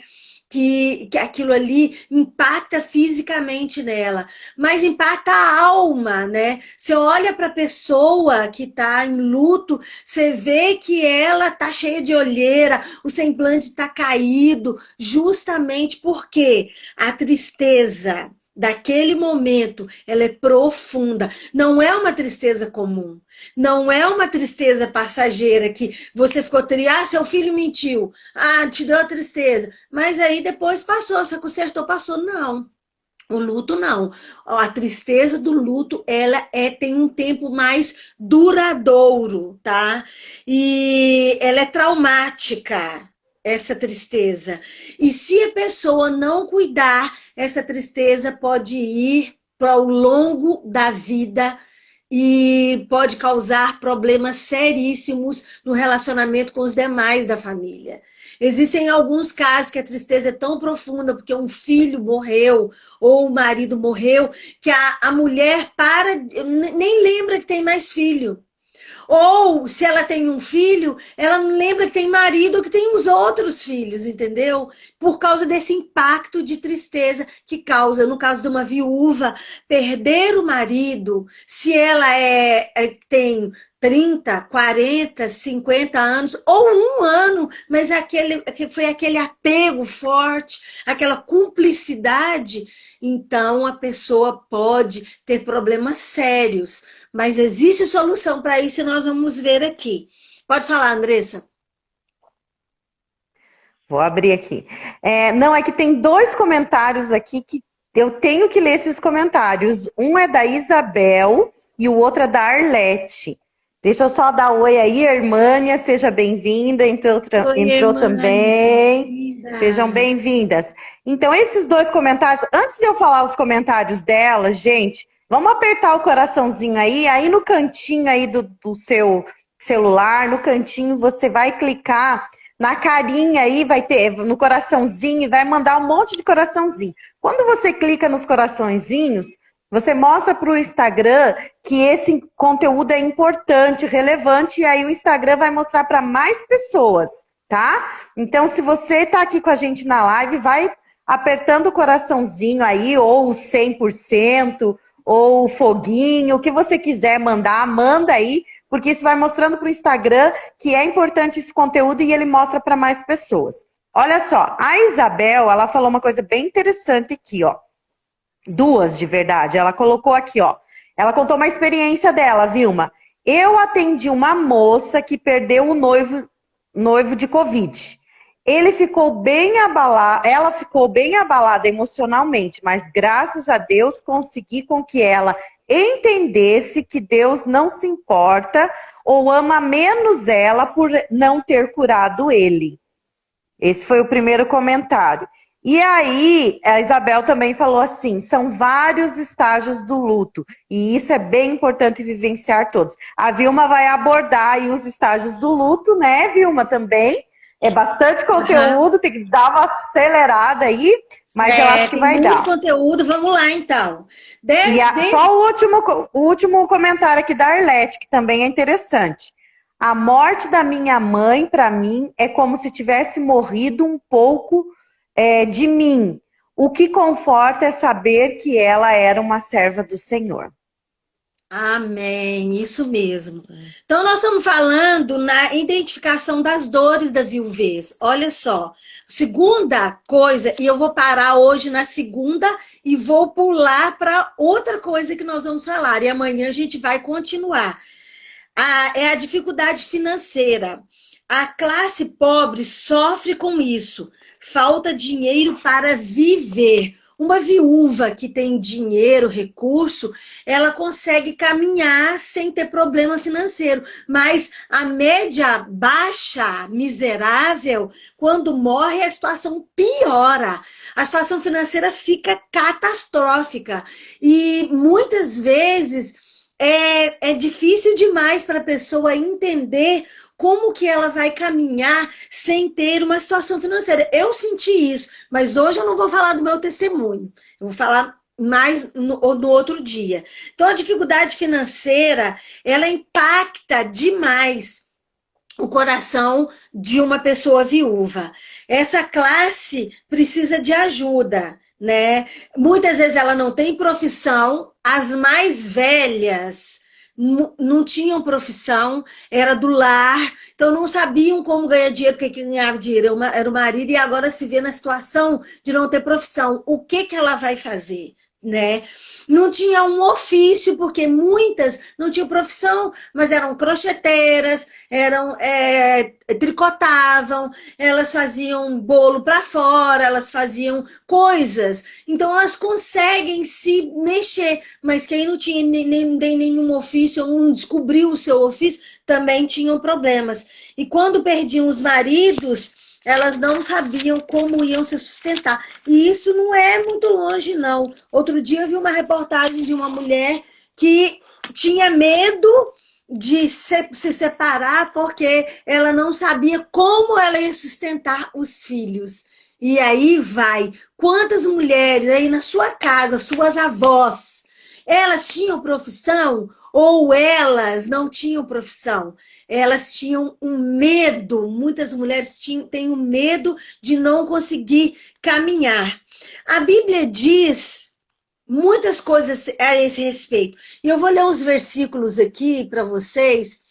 Que aquilo ali impacta fisicamente nela, mas impacta a alma, né? Você olha para a pessoa que está em luto, você vê que ela está cheia de olheira, o semblante está caído, justamente porque a tristeza daquele momento, ela é profunda. Não é uma tristeza comum. Não é uma tristeza passageira que você ficou triste, seu filho mentiu, te deu a tristeza. Mas aí depois passou, você consertou, passou. Não. O luto não. A tristeza do luto, ela tem um tempo mais duradouro, tá? E ela é traumática, essa tristeza. E se a pessoa não cuidar, essa tristeza pode ir para o longo da vida e pode causar problemas seríssimos no relacionamento com os demais da família. Existem alguns casos que a tristeza é tão profunda porque um filho morreu ou o marido morreu que a mulher nem lembra que tem mais filho. Ou, se ela tem um filho, ela não lembra que tem marido ou que tem os outros filhos, entendeu? Por causa desse impacto de tristeza que causa, no caso de uma viúva, perder o marido, se ela tem 30, 40, 50 anos, ou um ano, mas foi aquele apego forte, aquela cumplicidade, então a pessoa pode ter problemas sérios. Mas existe solução para isso e nós vamos ver aqui. Pode falar, Andressa. Vou abrir aqui. Não, é que tem dois comentários aqui que eu tenho que ler esses comentários. Um é da Isabel e o outro é da Arlete. Deixa eu só dar oi aí, Hermânia, seja bem-vinda, Oi, entrou Hermânia, também. Sejam bem-vinda. bem-vindas. Então, esses dois comentários, antes de eu falar os comentários dela, gente, vamos apertar o coraçãozinho aí no cantinho aí do seu celular, no cantinho você vai clicar na carinha aí, vai ter no coraçãozinho e vai mandar um monte de coraçãozinho. Quando você clica nos coraçõezinhos, você mostra para o Instagram que esse conteúdo é importante, relevante, e aí o Instagram vai mostrar para mais pessoas. tá? Então, se você tá aqui com a gente na live, vai apertando o coraçãozinho aí, ou o 100%, ou o foguinho, o que você quiser mandar, manda aí, porque isso vai mostrando para o Instagram que é importante esse conteúdo e ele mostra para mais pessoas. Olha só, a Isabel, ela falou uma coisa bem interessante aqui, ó. Duas, de verdade. Ela colocou aqui, ó. Ela contou uma experiência dela, Vilma. Eu atendi uma moça que perdeu o noivo de Covid. Ele ficou bem abalado, ela ficou bem abalada emocionalmente, mas graças a Deus consegui com que ela entendesse que Deus não se importa ou ama menos ela por não ter curado ele. Esse foi o primeiro comentário. E aí, a Isabel também falou assim, são vários estágios do luto, e isso é bem importante vivenciar todos. A Vilma vai abordar aí os estágios do luto, né, Vilma, também? É bastante conteúdo, tem que dar uma acelerada aí, mas eu acho que vai dar. Tem muito conteúdo, vamos lá então. Só o último comentário aqui da Arlete, que também é interessante. A morte da minha mãe, para mim, é como se tivesse morrido um pouco de mim. O que conforta é saber que ela era uma serva do Senhor. Amém, isso mesmo. Então, nós estamos falando na identificação das dores da viuvez. Olha só, segunda coisa, e eu vou parar hoje na segunda e vou pular para outra coisa que nós vamos falar. E amanhã a gente vai continuar. É a dificuldade financeira. A classe pobre sofre com isso. Falta dinheiro para viver. Uma viúva que tem dinheiro, recurso, ela consegue caminhar sem ter problema financeiro. Mas a média baixa, miserável, quando morre, a situação piora. A situação financeira fica catastrófica. E muitas vezes é difícil demais para a pessoa entender como que ela vai caminhar sem ter uma situação financeira. Eu senti isso, mas hoje eu não vou falar do meu testemunho. Eu vou falar mais no outro dia. Então, a dificuldade financeira, ela impacta demais o coração de uma pessoa viúva. Essa classe precisa de ajuda, né? Muitas vezes ela não tem profissão, as mais velhas não tinham profissão, era do lar, então não sabiam como ganhar dinheiro, porque quem ganhava dinheiro era o marido, e agora se vê na situação de não ter profissão. O que ela vai fazer? Né? Não tinha um ofício, porque muitas não tinham profissão, mas eram crocheteiras, tricotavam, elas faziam bolo para fora, elas faziam coisas, então elas conseguem se mexer, mas quem não tinha nem nenhum ofício, ou não descobriu o seu ofício, também tinham problemas. E quando perdiam os maridos, elas não sabiam como iam se sustentar. E isso não é muito longe, não. Outro dia eu vi uma reportagem de uma mulher que tinha medo de se separar porque ela não sabia como ela ia sustentar os filhos. E aí vai. Quantas mulheres aí na sua casa, suas avós, elas tinham profissão ou elas não tinham profissão? Elas tinham um medo, muitas mulheres têm um medo de não conseguir caminhar. A Bíblia diz muitas coisas a esse respeito. E eu vou ler uns versículos aqui para vocês,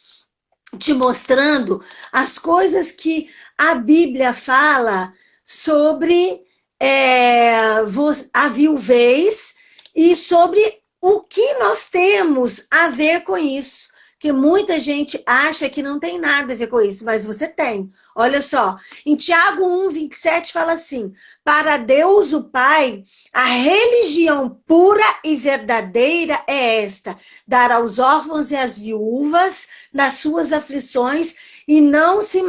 te mostrando as coisas que a Bíblia fala sobre a viuvez e sobre o que nós temos a ver com isso. Que muita gente acha que não tem nada a ver com isso, mas você tem. Olha só, em Tiago 1:27 fala assim: para Deus o Pai, a religião pura e verdadeira é esta: dar aos órfãos e às viúvas nas suas aflições e não se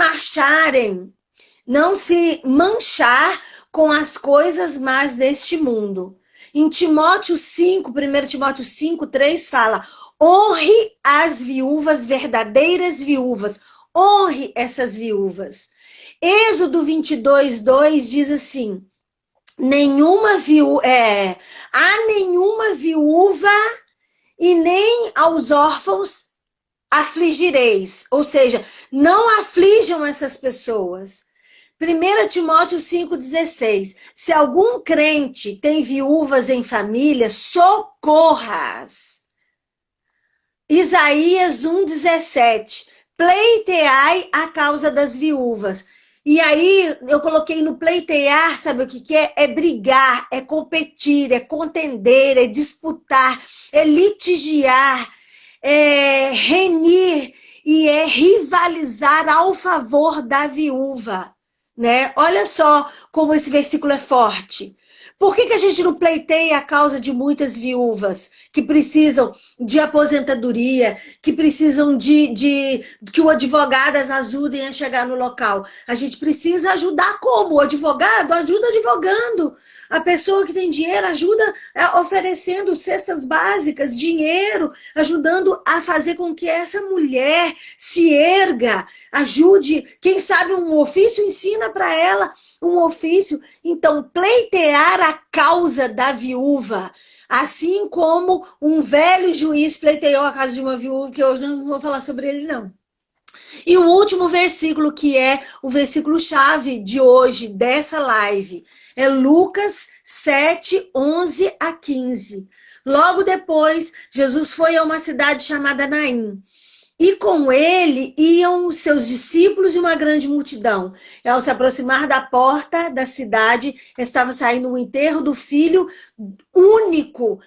manchar com as coisas más deste mundo. Em Timóteo 5, 1 Timóteo 5:3 fala: honre as viúvas, verdadeiras viúvas. Honre essas viúvas. Êxodo 22:2 diz assim: há nenhuma viúva e nem aos órfãos afligireis. Ou seja, não aflijam essas pessoas. 1 Timóteo 5,16. Se algum crente tem viúvas em família, socorra-as. Isaías 1,17. Pleiteai a causa das viúvas. E aí eu coloquei no pleitear, sabe o que é? É brigar, é competir, é contender, é disputar, é litigiar, é renir e é rivalizar ao favor da viúva, né? Olha só como esse versículo é forte. Por que a gente não pleiteia a causa de muitas viúvas que precisam de aposentadoria, que precisam que o advogado as ajudem a chegar no local? A gente precisa ajudar como? O advogado ajuda advogando. A pessoa que tem dinheiro ajuda oferecendo cestas básicas, dinheiro, ajudando a fazer com que essa mulher se erga, ajude, quem sabe um ofício, ensina para ela um ofício. Então, pleitear a causa da viúva, assim como um velho juiz pleiteou a causa de uma viúva, que hoje não vou falar sobre ele, não. E o último versículo, que é o versículo-chave de hoje, dessa live, é Lucas 7, 11 a 15. Logo depois, Jesus foi a uma cidade chamada Naim. E com ele iam os seus discípulos e uma grande multidão. E ao se aproximar da porta da cidade, estava saindo o enterro do filho único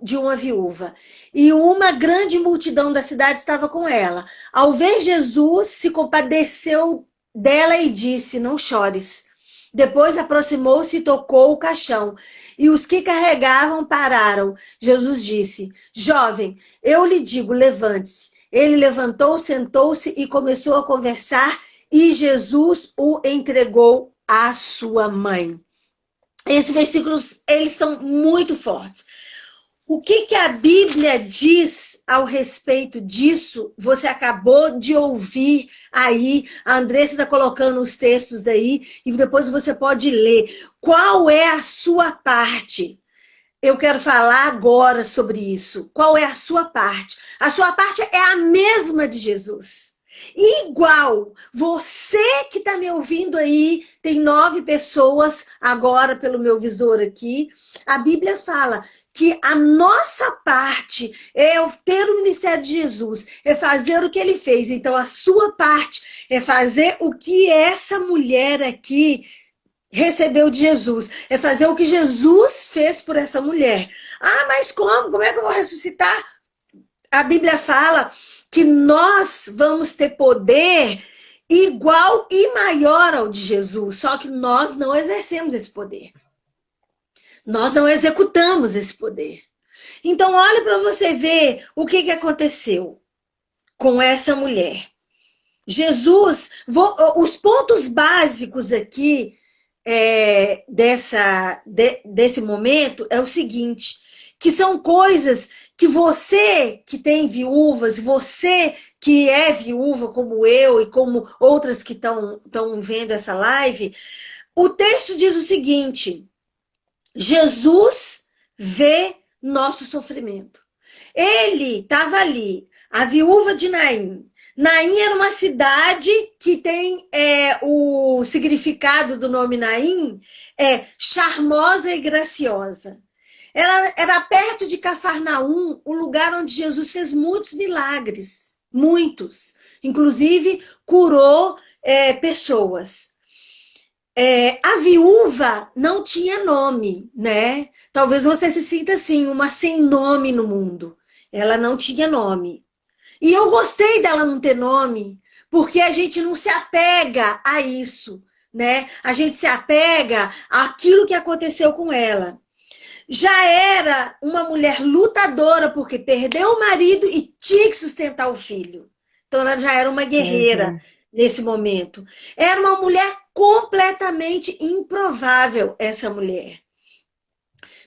de uma viúva. E uma grande multidão da cidade estava com ela. Ao ver Jesus, se compadeceu dela e disse: não chores. Depois aproximou-se e tocou o caixão. E os que carregavam pararam. Jesus disse: jovem, eu lhe digo, levante-se. Ele levantou, sentou-se e começou a conversar, e Jesus o entregou à sua mãe. Esses versículos, eles são muito fortes. O que a Bíblia diz ao respeito disso? Você acabou de ouvir aí, a Andressa está colocando os textos aí, e depois você pode ler. Qual é a sua parte? Eu quero falar agora sobre isso. Qual é a sua parte? A sua parte é a mesma de Jesus. Igual. Você que está me ouvindo aí, tem 9 pessoas agora pelo meu visor aqui. A Bíblia fala que a nossa parte é ter o ministério de Jesus, é fazer o que ele fez. Então, a sua parte é fazer o que essa mulher aqui recebeu de Jesus, é fazer o que Jesus fez por essa mulher. Ah, mas como? Como é que eu vou ressuscitar? A Bíblia fala que nós vamos ter poder igual e maior ao de Jesus, só que nós não exercemos esse poder. Nós não executamos esse poder. Então, olhe para você ver o que aconteceu com essa mulher. Jesus, os pontos básicos aqui desse momento é o seguinte, que são coisas que você que tem viúvas, você que é viúva como eu e como outras que estão vendo essa live, o texto diz o seguinte: Jesus vê nosso sofrimento. Ele estava ali, a viúva de Naim. Naim era uma cidade que tem o significado do nome Naim, charmosa e graciosa. Ela era perto de Cafarnaum, o lugar onde Jesus fez muitos milagres, muitos. Inclusive, curou pessoas. A viúva não tinha nome, né? Talvez você se sinta assim, uma sem nome no mundo. Ela não tinha nome. E eu gostei dela não ter nome, porque a gente não se apega a isso, né? A gente se apega àquilo que aconteceu com ela. Já era uma mulher lutadora, porque perdeu o marido e tinha que sustentar o filho. Então ela já era uma guerreira nesse momento. Era uma mulher completamente improvável, essa mulher.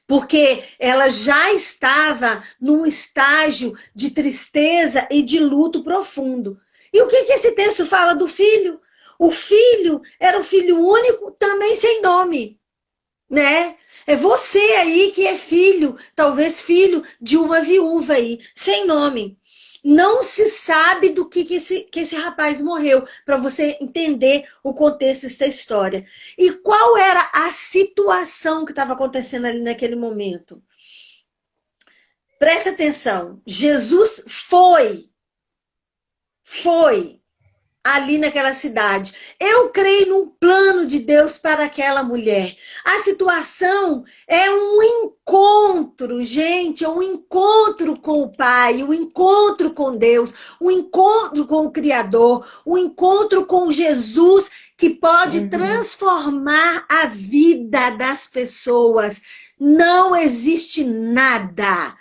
Porque ela já estava num estágio de tristeza e de luto profundo. E o que esse texto fala do filho? O filho era um filho único, também sem nome, né? É você aí que é filho, talvez filho de uma viúva aí, sem nome. Não se sabe do que esse rapaz morreu, para você entender o contexto dessa história. E qual era a situação que estava acontecendo ali naquele momento? Presta atenção, Jesus foi ali naquela cidade. Eu creio num plano de Deus para aquela mulher. A situação é um encontro, gente, é um encontro com o Pai, um encontro com Deus, um encontro com o Criador, um encontro com Jesus que pode transformar a vida das pessoas. Não existe nada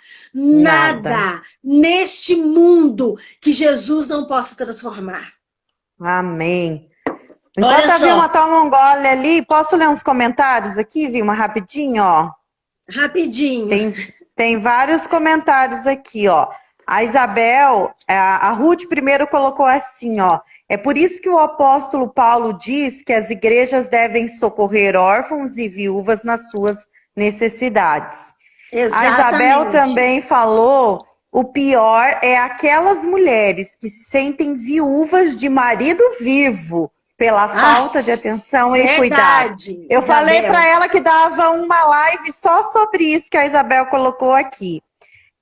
neste mundo que Jesus não possa transformar. Amém. Enquanto a Vilma toma um gole ali, posso ler uns comentários aqui, Vilma, rapidinho, ó? Rapidinho. Tem vários comentários aqui, ó. A Isabel, a Ruth primeiro colocou assim, ó. É por isso que o apóstolo Paulo diz que as igrejas devem socorrer órfãos e viúvas nas suas necessidades. Exatamente. A Isabel também falou... O pior é aquelas mulheres que se sentem viúvas de marido vivo pela falta de atenção e cuidado. Eu falei para ela que dava uma live só sobre isso que a Isabel colocou aqui.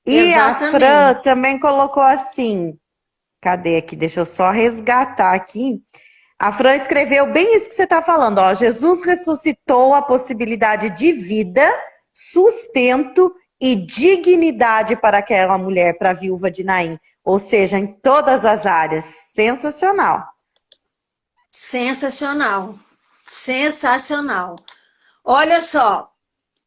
E a Fran também colocou assim. Cadê aqui? Deixa eu só resgatar aqui. A Fran escreveu bem isso que você está falando. Ó, Jesus ressuscitou a possibilidade de vida, sustento e dignidade para aquela mulher, para a viúva de Naim. Ou seja, em todas as áreas. Sensacional. Sensacional. Sensacional. Olha só,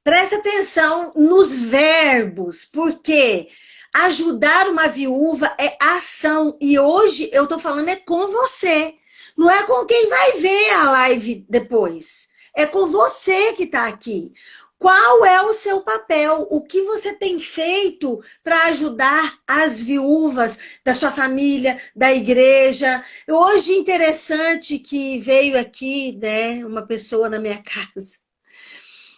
presta atenção nos verbos, porque ajudar uma viúva é ação. E hoje eu tô falando é com você. Não é com quem vai ver a live depois. É com você que tá aqui. Qual é o seu papel? O que você tem feito para ajudar as viúvas da sua família, da igreja? Hoje, interessante que veio aqui, né, uma pessoa na minha casa.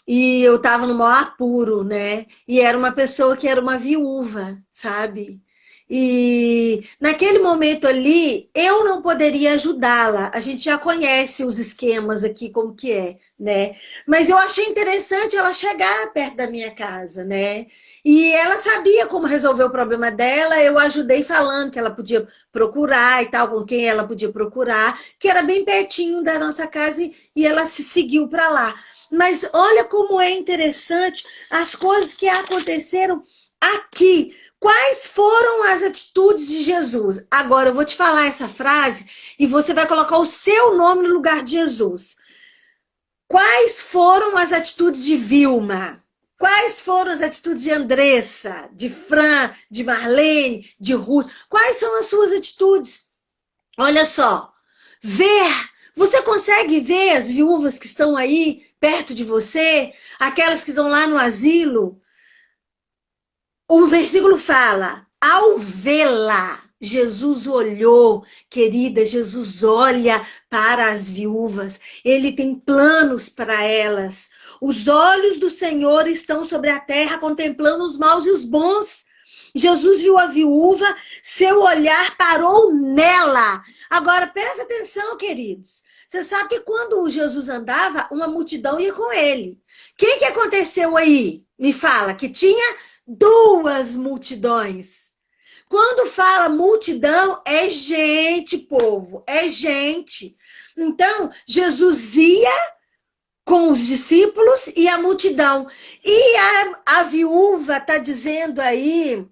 E eu estava no maior apuro, né? E era uma pessoa que era uma viúva, sabe? E naquele momento ali, eu não poderia ajudá-la. A gente já conhece os esquemas aqui, como que é, né? Mas eu achei interessante ela chegar perto da minha casa, né? E ela sabia como resolver o problema dela, eu ajudei falando que ela podia procurar e tal, com quem ela podia procurar, que era bem pertinho da nossa casa e ela se seguiu para lá. Mas olha como é interessante as coisas que aconteceram aqui. Quais foram as atitudes de Jesus? Agora eu vou te falar essa frase e você vai colocar o seu nome no lugar de Jesus. Quais foram as atitudes de Vilma? Quais foram as atitudes de Andressa, de Fran, de Marlene, de Ruth? Quais são as suas atitudes? Olha só, ver. Você consegue ver as viúvas que estão aí perto de você? Aquelas que estão lá no asilo? O versículo fala, ao vê-la, Jesus olhou, querida, Jesus olha para as viúvas, ele tem planos para elas. Os olhos do Senhor estão sobre a terra, contemplando os maus e os bons. Jesus viu a viúva, seu olhar parou nela. Agora, presta atenção, queridos. Você sabe que quando Jesus andava, uma multidão ia com ele. O que aconteceu aí? Me fala, que tinha 2 multidões. Quando fala multidão, é gente, povo, é gente. Então, Jesus ia com os discípulos e a multidão. E a viúva está dizendo aí,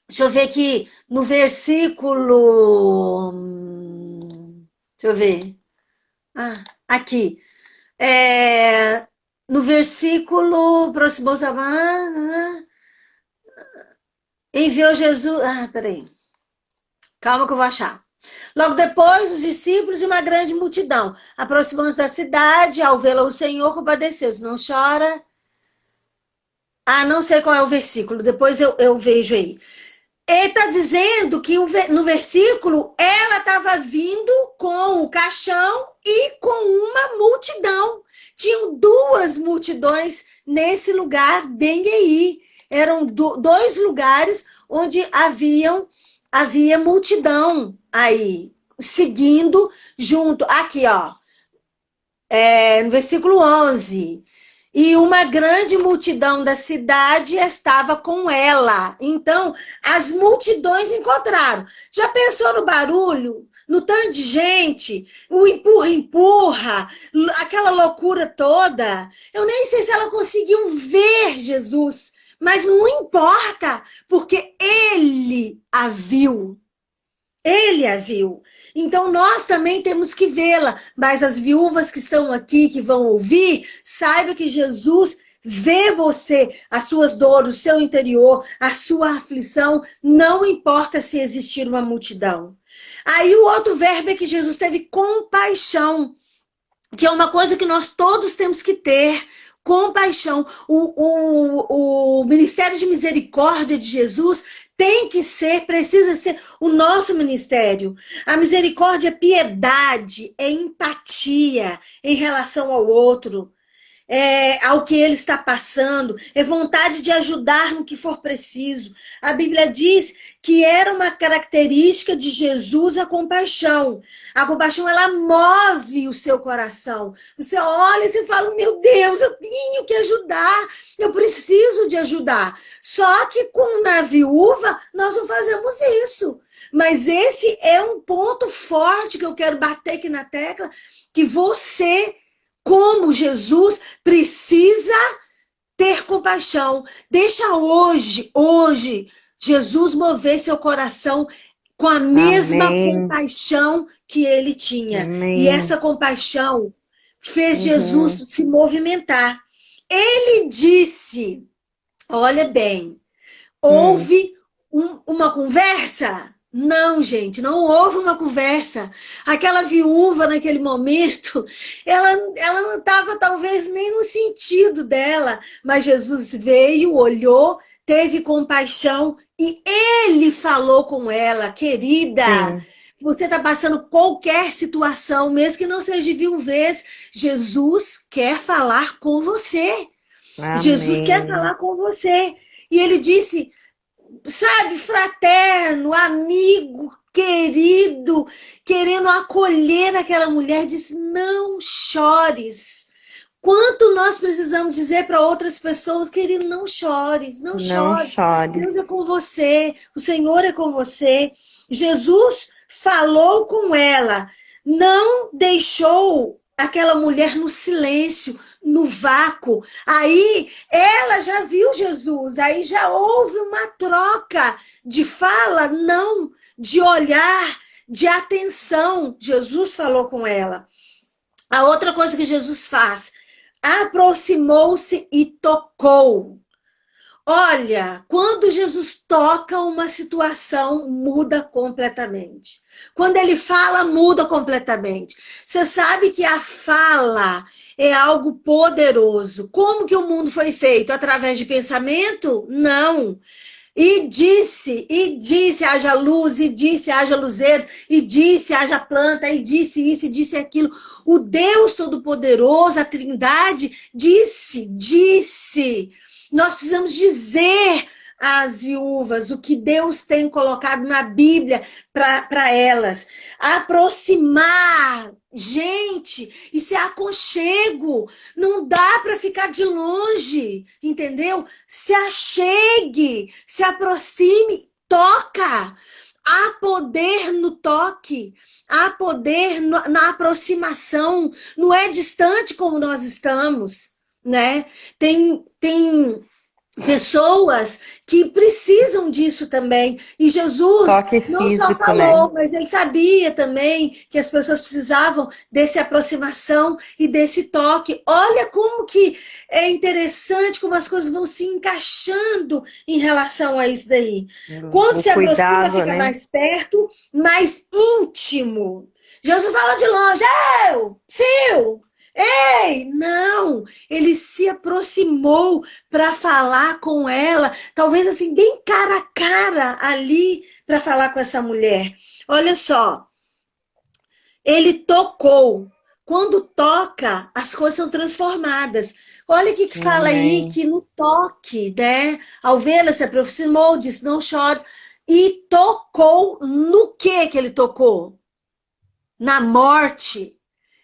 deixa eu ver aqui, no versículo... Deixa eu ver. Aqui. No versículo... Aproximou-se... Enviou Jesus... peraí. Calma que eu vou achar. Logo depois, os discípulos e uma grande multidão. Aproximando-se da cidade, ao vê-la o Senhor, compadeceu-se. Não chora. Não sei qual é o versículo. Depois eu vejo aí. Ele está dizendo que no versículo, ela estava vindo com o caixão e com uma multidão. Tinham 2 multidões nesse lugar, bem aí. Eram 2 lugares onde haviam havia multidão aí, seguindo junto. Aqui, ó, no versículo 11. E uma grande multidão da cidade estava com ela. Então, as multidões encontraram. Já pensou no barulho? No tanto de gente? O empurra-empurra? Aquela loucura toda? Eu nem sei se ela conseguiu ver Jesus. Mas não importa, porque ele a viu. Ele a viu. Então, nós também temos que vê-la. Mas as viúvas que estão aqui, que vão ouvir, saiba que Jesus vê você, as suas dores, o seu interior, a sua aflição, não importa se existir uma multidão. Aí o outro verbo é que Jesus teve compaixão, que é uma coisa que nós todos temos que ter. Compaixão. O ministério de misericórdia de Jesus precisa ser o nosso ministério. A misericórdia é piedade, é empatia em relação ao outro, ao que ele está passando, é vontade de ajudar no que for preciso. A Bíblia diz que era uma característica de Jesus a compaixão. A compaixão, ela move o seu coração. Você olha e você fala, meu Deus, eu tenho que ajudar, eu preciso de ajudar. Só que na viúva, nós não fazemos isso. Mas esse é um ponto forte que eu quero bater aqui na tecla, que você, como Jesus, precisa ter compaixão. Deixa hoje, Jesus mover seu coração com a mesma compaixão que ele tinha. Amém. E essa compaixão fez Jesus se movimentar. Ele disse, olha bem, houve uma conversa? Não, gente, não houve uma conversa. Aquela viúva, naquele momento, ela não estava talvez nem no sentido dela, mas Jesus veio, olhou, teve compaixão e ele falou com ela, querida, você está passando qualquer situação, mesmo que não seja de viuvez, Jesus quer falar com você. Amém. Jesus quer falar com você. E ele disse, sabe, fraterno, amigo, querido, querendo acolher aquela mulher, disse, não chores. Quanto nós precisamos dizer para outras pessoas, querido, não chores, não chores. Deus é com você, o Senhor é com você. Jesus falou com ela, não deixou aquela mulher no silêncio, no vácuo. Aí ela já viu Jesus, aí já houve uma troca de fala, não, de olhar, de atenção. Jesus falou com ela. A outra coisa que Jesus faz, aproximou-se e tocou. Olha, quando Jesus toca, uma situação muda completamente. Quando ele fala, muda completamente. Você sabe que a fala é algo poderoso. Como que o mundo foi feito? Através de pensamento? Não. E disse, haja luz, e disse, haja luzeiros, e disse, haja planta, e disse isso, e disse aquilo. O Deus Todo-Poderoso, a Trindade, disse. Nós precisamos dizer às viúvas o que Deus tem colocado na Bíblia para elas. Aproximar. Gente, isso é aconchego. Não dá para ficar de longe, entendeu? Se achegue, se aproxime, toca. Há poder no toque, há poder na aproximação. Não é distante como nós estamos, né? Tem pessoas que precisam disso também. E Jesus não só falou, mas ele sabia também que as pessoas precisavam dessa aproximação e desse toque. Olha como que é interessante, como as coisas vão se encaixando em relação a isso daí. Quando se aproxima, fica mais perto, mais íntimo. Jesus fala de longe, seu. Ei, não, ele se aproximou para falar com ela, talvez assim, bem cara a cara ali, para falar com essa mulher. Olha só, ele tocou. Quando toca, as coisas são transformadas. Olha o que fala aí, que no toque, né? Ao vê-la, se aproximou, disse, não chores. e tocou no que ele tocou? Na morte.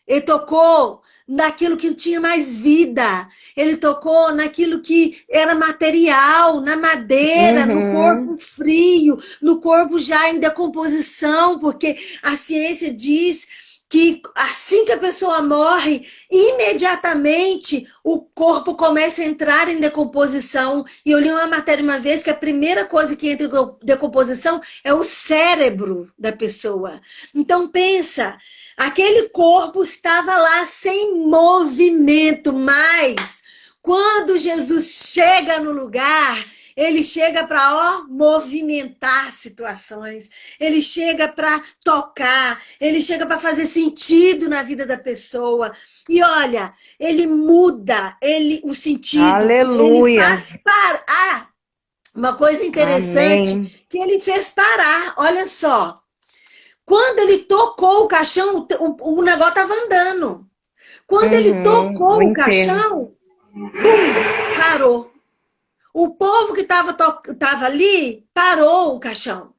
Ele tocou naquilo que tinha mais vida. Ele tocou naquilo que era material, na madeira, no corpo frio, no corpo já em decomposição, porque a ciência diz que assim que a pessoa morre, imediatamente o corpo começa a entrar em decomposição. E eu li uma matéria uma vez que a primeira coisa que entra em decomposição é o cérebro da pessoa. Então pensa, aquele corpo estava lá sem movimento, mas quando Jesus chega no lugar, ele chega para movimentar situações, ele chega para tocar, ele chega para fazer sentido na vida da pessoa. E olha, ele muda o sentido, Aleluia. ele faz parar. Uma coisa interessante, Amém. que ele fez parar, olha só. Quando ele tocou o caixão, o negócio estava andando. Quando ele tocou o caixão, pum, parou. O povo que estava ali parou o caixão.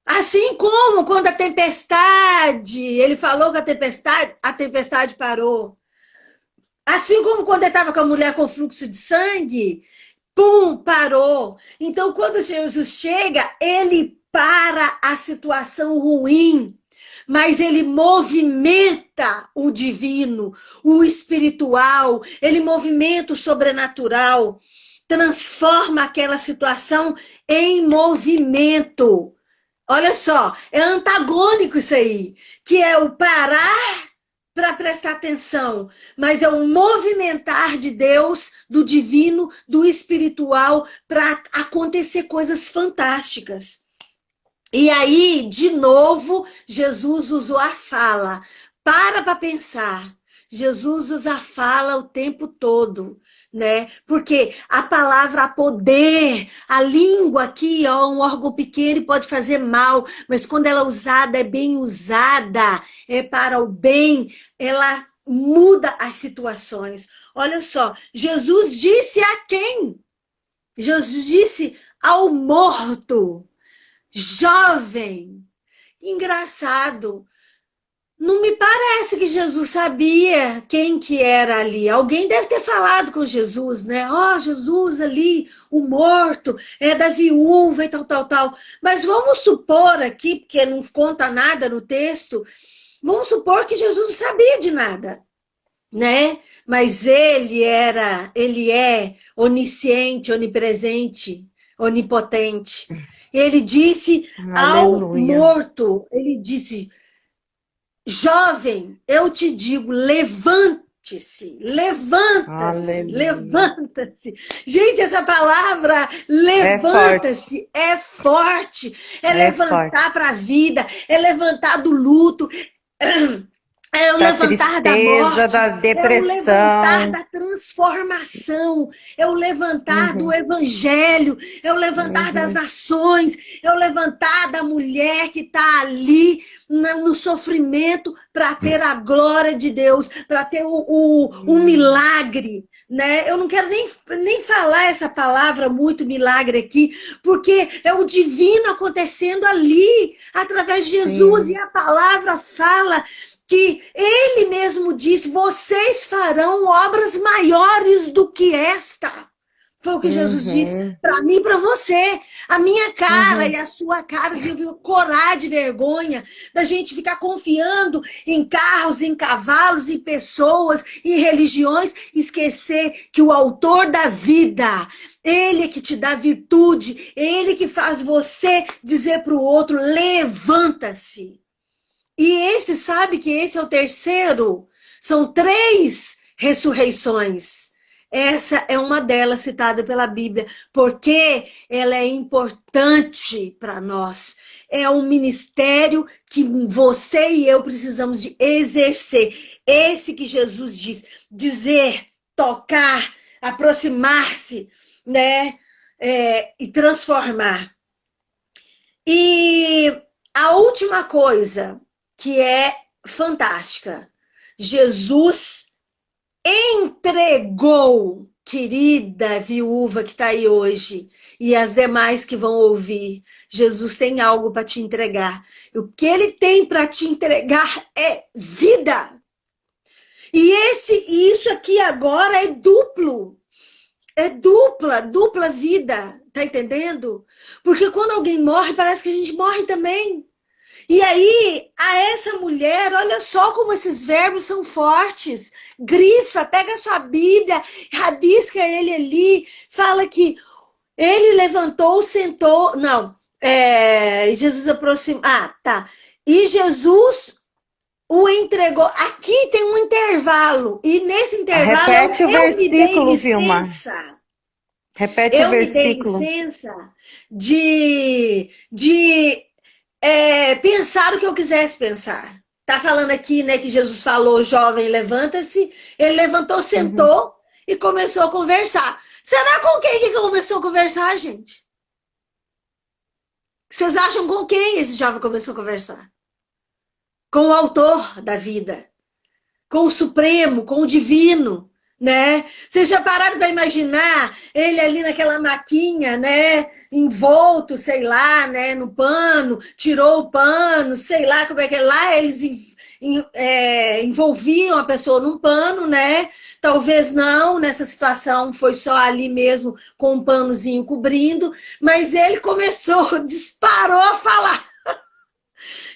Assim como quando a tempestade, ele falou que a tempestade parou. Assim como quando ele estava com a mulher com fluxo de sangue, pum, parou. Então, quando Jesus chega, ele para a situação ruim, mas ele movimenta o divino, o espiritual, ele movimenta o sobrenatural, transforma aquela situação em movimento. Olha só, é antagônico isso aí, que é o parar para prestar atenção, mas é o movimentar de Deus, do divino, do espiritual, para acontecer coisas fantásticas. E aí, de novo, Jesus usou a fala. Para pensar. Jesus usa a fala o tempo todo, né? Porque a palavra poder, a língua aqui, ó, um órgão pequeno pode fazer mal, mas quando ela é usada, é bem usada, é para o bem, ela muda as situações. Olha só, Jesus disse a quem? Jesus disse ao morto. Jovem, engraçado, não me parece que Jesus sabia quem que era ali. Alguém deve ter falado com Jesus, né? Ó, Jesus ali, o morto, é da viúva e tal, tal, tal. Mas vamos supor aqui, porque não conta nada no texto, vamos supor que Jesus não sabia de nada, né? Mas ele é onisciente, onipresente, onipotente. Ele disse ao morto, ele disse, jovem, eu te digo, levante-se, levanta-se, levanta-se. Gente, essa palavra, levanta-se, é forte, é levantar para a vida, é levantar do luto, é o levantar da morte, da depressão. É o levantar da transformação, é o levantar do evangelho, é o levantar das nações, é o levantar da mulher que está ali no sofrimento para ter a glória de Deus, para ter o milagre. Né? Eu não quero nem falar essa palavra muito milagre aqui, porque é o divino acontecendo ali, através de Jesus, e a palavra fala que ele mesmo disse, vocês farão obras maiores do que esta. Foi o que Jesus disse para mim e para você. A minha cara e a sua cara de corar de vergonha, da gente ficar confiando em carros, em cavalos, em pessoas, em religiões, esquecer que o autor da vida, ele é que te dá virtude, ele que faz você dizer para o outro, levanta-se. E sabe que esse é o terceiro? São 3 ressurreições. Essa é uma delas citada pela Bíblia, porque ela é importante para nós. É um ministério que você e eu precisamos de exercer. Esse que Jesus diz, dizer, tocar, aproximar-se, né? E transformar. E a última coisa que é fantástica. Jesus entregou. querida viúva que está aí hoje, e as demais que vão ouvir, Jesus tem algo para te entregar. O que ele tem para te entregar é vida. E isso aqui agora é duplo. É dupla vida. Tá entendendo? Porque quando alguém morre, parece que a gente morre também. E aí, a essa mulher, olha só como esses verbos são fortes. Grifa, pega a sua Bíblia, rabisca ele ali, fala que ele levantou, sentou. Não, Jesus aproximou. Ah, tá. E Jesus o entregou. Aqui tem um intervalo. E nesse intervalo Repete o eu me dei versículo, Vilma. licença. Repete o Eu me dei versículo. licença de pensar o que eu quisesse pensar. Tá falando aqui, né, que Jesus falou, jovem, levanta-se. Ele levantou, sentou e começou a conversar. Será com quem que começou a conversar, gente? Vocês acham com quem esse jovem começou a conversar? Com o autor da vida, com o supremo, com o divino, né? Vocês já pararam para imaginar ele ali naquela maquinha, né? Envolto, sei lá, né? No pano, tirou o pano, sei lá como é que é. Lá eles envolviam a pessoa num pano, né? Talvez não, nessa situação foi só ali mesmo com um panozinho cobrindo, mas ele começou, disparou a falar.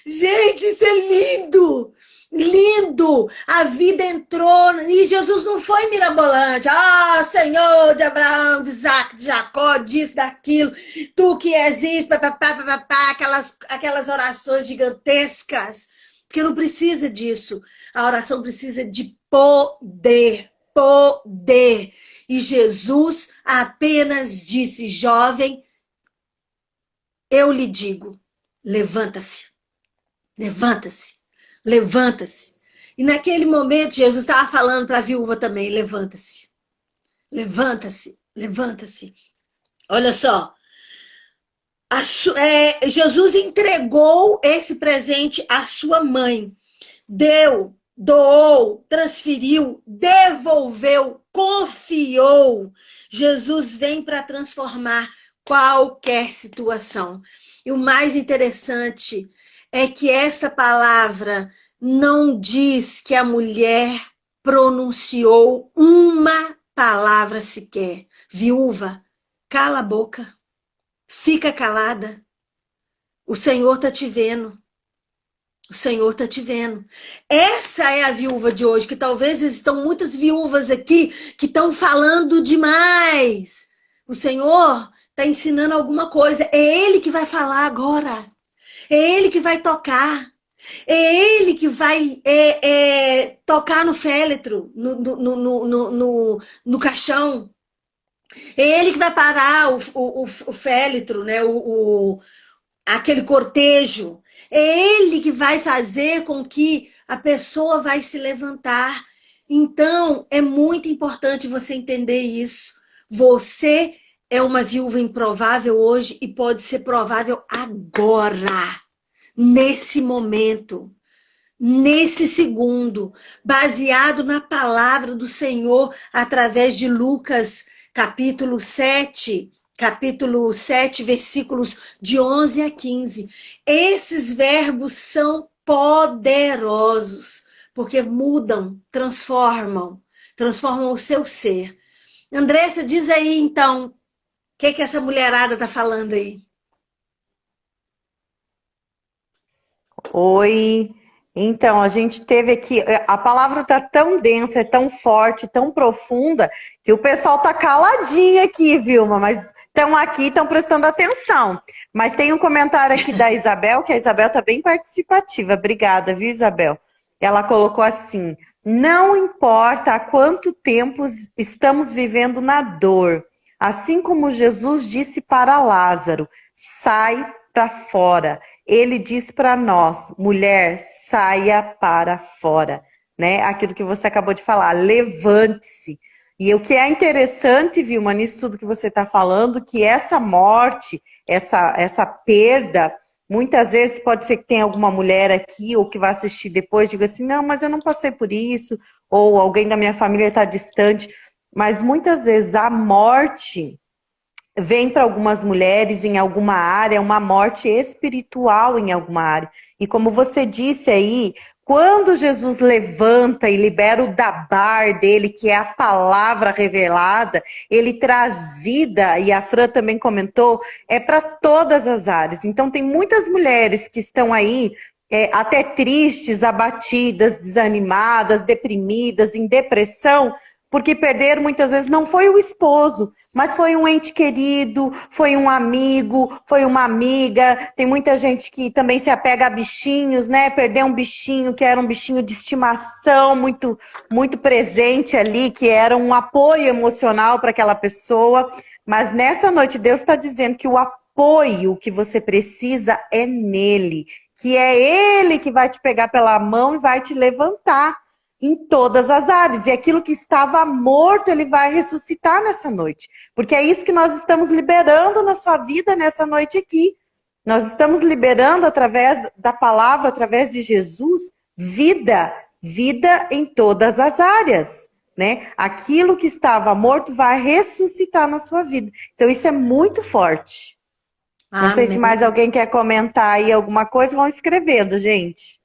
Gente, isso é lindo! Lindo! A vida entrou e Jesus não foi mirabolante. Ah, Senhor de Abraão, de Isaac, de Jacó, disso, daquilo, tu que és isso, aquelas orações gigantescas. Porque não precisa disso. A oração precisa de poder. Poder. E Jesus apenas disse, jovem, eu lhe digo, levanta-se. Levanta-se, levanta-se. E naquele momento, Jesus estava falando para a viúva também, levanta-se, levanta-se, levanta-se. Olha só, Jesus entregou esse presente à sua mãe. Deu, doou, transferiu, devolveu, confiou. Jesus vem para transformar qualquer situação. E o mais interessante é que essa palavra não diz que a mulher pronunciou uma palavra sequer. Viúva, cala a boca, fica calada. O Senhor está te vendo. O Senhor está te vendo. Essa é a viúva de hoje, que talvez existam muitas viúvas aqui que estão falando demais. O Senhor está ensinando alguma coisa. É Ele que vai falar agora. É Ele que vai tocar. É Ele que vai tocar no féretro, no caixão. É Ele que vai parar o féretro, né? Aquele cortejo. É Ele que vai fazer com que a pessoa vai se levantar. Então, é muito importante você entender isso. Você é uma viúva improvável hoje e pode ser provável agora, nesse momento, nesse segundo, baseado na palavra do Senhor através de Lucas, capítulo 7, versículos de 11 a 15. Esses verbos são poderosos, porque mudam, transformam o seu ser. Andressa, diz aí, então, o que essa mulherada tá falando aí? Oi. Então, a gente teve aqui, a palavra tá tão densa, é tão forte, tão profunda, que o pessoal tá caladinho aqui, Vilma, mas estão aqui, estão prestando atenção. Mas tem um comentário aqui da Isabel, que a Isabel tá bem participativa. Obrigada, viu, Isabel? Ela colocou assim, não importa há quanto tempo estamos vivendo na dor, assim como Jesus disse para Lázaro, sai para fora. Ele diz para nós, mulher, saia para fora, né? Aquilo que você acabou de falar, levante-se. E o que é interessante, Vilma, nisso tudo que você está falando, que essa morte, essa perda, muitas vezes pode ser que tenha alguma mulher aqui ou que vai assistir depois, diga assim, não, mas eu não passei por isso, ou alguém da minha família está distante. mas muitas vezes a morte vem para algumas mulheres em alguma área, uma morte espiritual em alguma área. E como você disse aí, quando Jesus levanta e libera o dabar dele, que é a palavra revelada, ele traz vida, e a Fran também comentou, é para todas as áreas. Então tem muitas mulheres que estão aí até tristes, abatidas, desanimadas, deprimidas, em depressão, porque perder muitas vezes não foi o esposo, mas foi um ente querido, foi um amigo, foi uma amiga. Tem muita gente que também se apega a bichinhos, né? Perder um bichinho que era um bichinho de estimação, muito, muito presente ali, que era um apoio emocional para aquela pessoa. Mas nessa noite Deus está dizendo que o apoio que você precisa é nele, que é ele que vai te pegar pela mão e vai te levantar em todas as áreas. E aquilo que estava morto, ele vai ressuscitar nessa noite. Porque é isso que nós estamos liberando na sua vida nessa noite aqui. Nós estamos liberando através da palavra, através de Jesus, vida. Vida em todas as áreas, né? Aquilo que estava morto vai ressuscitar na sua vida. Então isso é muito forte. Não sei se mais alguém quer comentar aí alguma coisa, vão escrevendo, gente.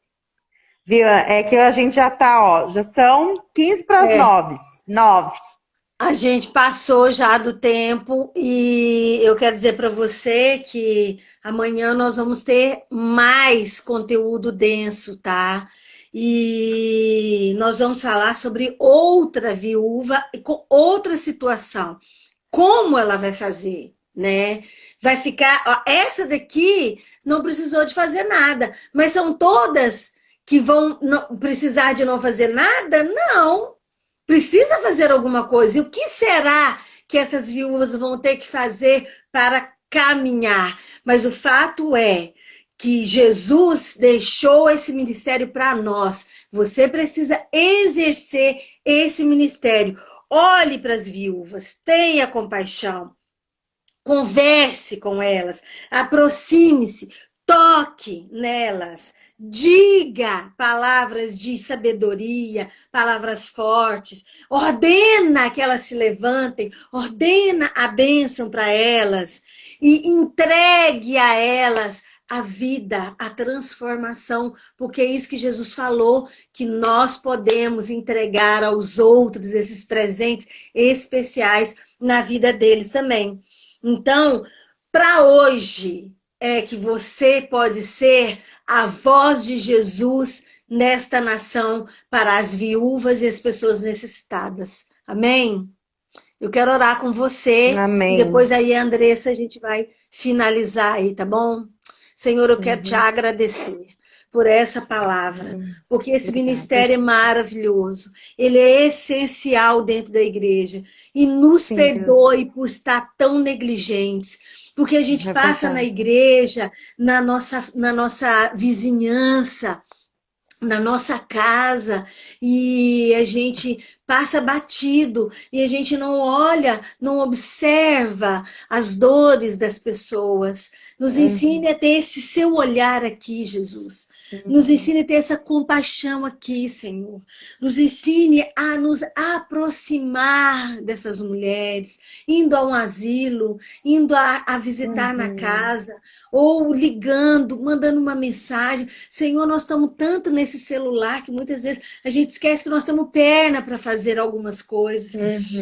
Viu? É que a gente já tá, ó, já são 15 para as 9. 9. A gente passou já do tempo e eu quero dizer para você que amanhã nós vamos ter mais conteúdo denso, tá? E nós vamos falar sobre outra viúva e com outra situação. Como ela vai fazer, né? Vai ficar, ó, essa daqui não precisou de fazer nada, mas são todas que vão precisar de não fazer nada? Não. Precisa fazer alguma coisa. E o que será que essas viúvas vão ter que fazer para caminhar? Mas o fato é que Jesus deixou esse ministério para nós. Você precisa exercer esse ministério. Olhe para as viúvas, tenha compaixão, converse com elas, aproxime-se, toque nelas. Diga palavras de sabedoria, palavras fortes, ordena que elas se levantem, ordena a bênção para elas e entregue a elas a vida, a transformação, porque é isso que Jesus falou, que nós podemos entregar aos outros esses presentes especiais na vida deles também. Então, para hoje, é que você pode ser a voz de Jesus nesta nação para as viúvas e as pessoas necessitadas. Amém? Eu quero orar com você. Amém. E depois aí, Andressa, a gente vai finalizar aí, tá bom? Senhor, eu quero te agradecer por essa palavra, porque esse ministério é maravilhoso, ele é essencial dentro da igreja, e nos perdoe por estar tão negligentes, porque a gente passa na igreja, na nossa vizinhança, na nossa casa, e a gente passa batido, e a gente não olha, não observa as dores das pessoas. Nos ensine a ter esse seu olhar aqui, Jesus. Nos ensine a ter essa compaixão aqui, Senhor. Nos ensine a nos aproximar dessas mulheres, indo a um asilo, indo a visitar na casa, ou ligando, mandando uma mensagem. Senhor, nós estamos tanto nesse celular que muitas vezes a gente esquece que nós temos perna para fazer algumas coisas.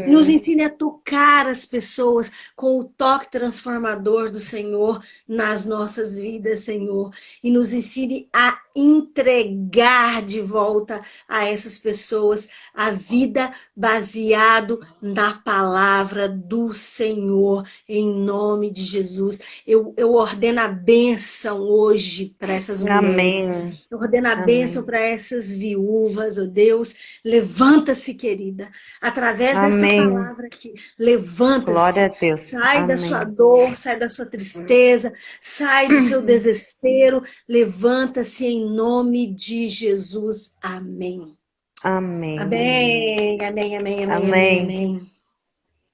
Nos ensine a tocar as pessoas com o toque transformador do Senhor nas nossas vidas, Senhor. E nos ensine a entregar de volta a essas pessoas a vida baseado na palavra do Senhor, em nome de Jesus. Eu ordeno a bênção hoje para essas mulheres. Amém. Eu ordeno a bênção para essas viúvas, oh Deus. Levanta-se, querida, através desta palavra aqui. Levanta-se. Glória a Deus. Sai da sua dor, sai da sua tristeza, sai do seu desespero. Levanta-se em nome de Jesus. Amém. Amém. Amém, amém, amém, amém, Amém. amém.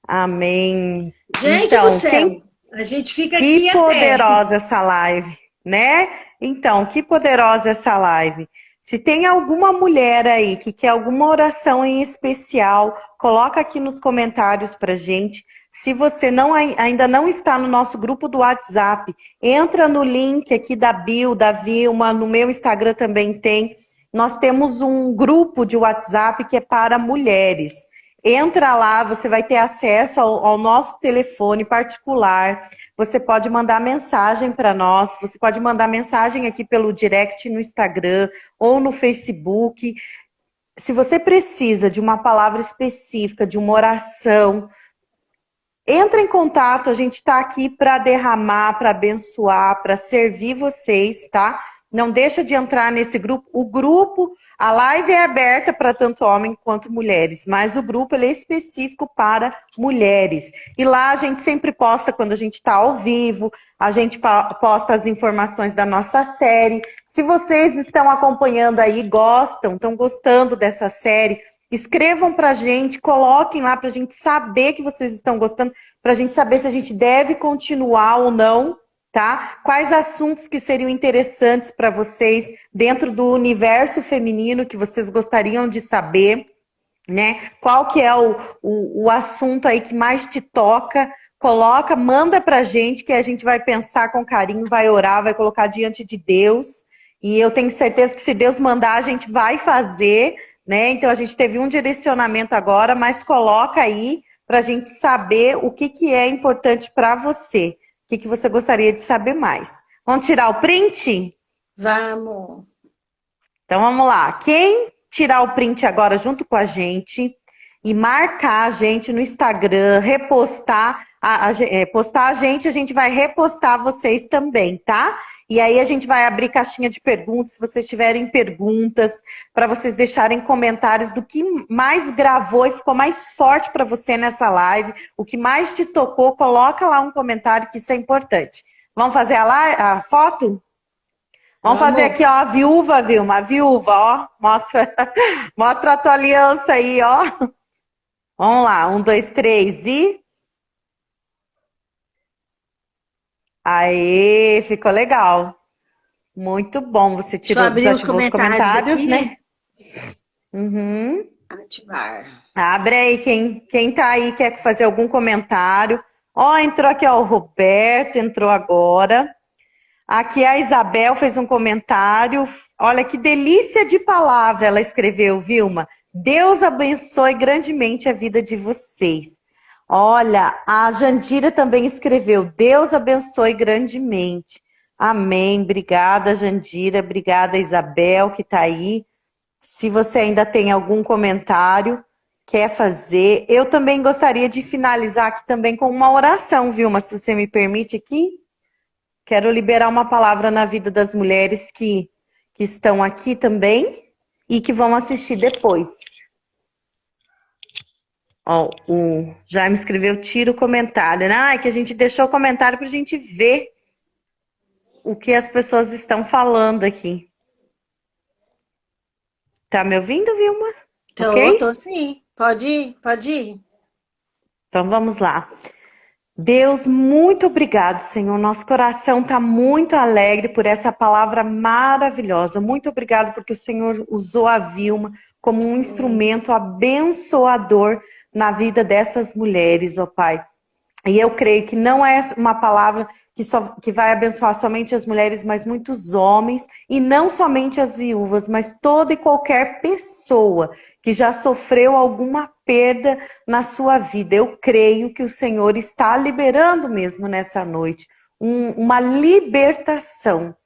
Amém. Gente então, do céu, a gente fica aqui que poderosa essa live, né? Então, que poderosa essa live. Se tem alguma mulher aí que quer alguma oração em especial, coloca aqui nos comentários pra gente. Se você ainda não está no nosso grupo do WhatsApp, entra no link aqui da bio, da Vilma, no meu Instagram também tem. Nós temos um grupo de WhatsApp que é para mulheres. Entra lá, você vai ter acesso ao nosso telefone particular. Você pode mandar mensagem para nós, você pode mandar mensagem aqui pelo direct no Instagram ou no Facebook. Se você precisa de uma palavra específica, de uma oração, entra em contato, a gente está aqui para derramar, para abençoar, para servir vocês, tá? Não deixa de entrar nesse grupo. O grupo, a live é aberta para tanto homem quanto mulheres, mas o grupo ele é específico para mulheres. E lá a gente sempre posta quando a gente está ao vivo, a gente posta as informações da nossa série. Se vocês estão acompanhando aí, estão gostando dessa série, escrevam para a gente, coloquem lá para a gente saber que vocês estão gostando, para a gente saber se a gente deve continuar ou não. Tá? Quais assuntos que seriam interessantes para vocês dentro do universo feminino que vocês gostariam de saber, né? Qual que é o assunto aí que mais te toca? Coloca, manda pra gente que a gente vai pensar com carinho, vai orar, vai colocar diante de Deus. E eu tenho certeza que se Deus mandar, a gente vai fazer, né? Então a gente teve um direcionamento agora, mas coloca aí pra gente saber o que é importante para você. O que você gostaria de saber mais? Vamos tirar o print? Vamos! Então vamos lá. Quem tirar o print agora junto com a gente e marcar a gente no Instagram, repostar, postar a gente vai repostar vocês também, tá? E aí a gente vai abrir caixinha de perguntas, se vocês tiverem perguntas, para vocês deixarem comentários do que mais gravou e ficou mais forte para você nessa live, o que mais te tocou, coloca lá um comentário que isso é importante. Vamos fazer a foto? Vamos fazer aqui, ó, a viúva, Vilma, a viúva, ó, mostra a tua aliança aí, ó. Vamos lá, 1, 2, 3 e... Aê, ficou legal. Muito bom, você desativou os comentários, né? Uhum. Ativar. Abre aí, quem tá aí quer fazer algum comentário. Ó, entrou aqui, ó, o Roberto entrou agora. Aqui a Isabel fez um comentário. Olha que delícia de palavra ela escreveu, Vilma. Deus abençoe grandemente a vida de vocês. Olha, a Jandira também escreveu. Deus abençoe grandemente. Amém. Obrigada, Jandira. Obrigada, Isabel, que está aí. Se você ainda tem algum comentário, quer fazer. Eu também gostaria de finalizar aqui também com uma oração, Vilma, se você me permite aqui. Quero liberar uma palavra na vida das mulheres que estão aqui também e que vão assistir depois. Ó, o Jaime escreveu, tira o comentário. Ah, é que a gente deixou o comentário para a gente ver o que as pessoas estão falando aqui. Tá me ouvindo, Vilma? Tô sim. Pode ir. Então vamos lá. Deus, muito obrigado, Senhor. Nosso coração está muito alegre por essa palavra maravilhosa. Muito obrigado porque o Senhor usou a Vilma como um instrumento abençoador na vida dessas mulheres, ó Pai. E eu creio que não é uma palavra que vai abençoar somente as mulheres, mas muitos homens, e não somente as viúvas, mas toda e qualquer pessoa que já sofreu alguma perda na sua vida. Eu creio que o Senhor está liberando mesmo nessa noite uma libertação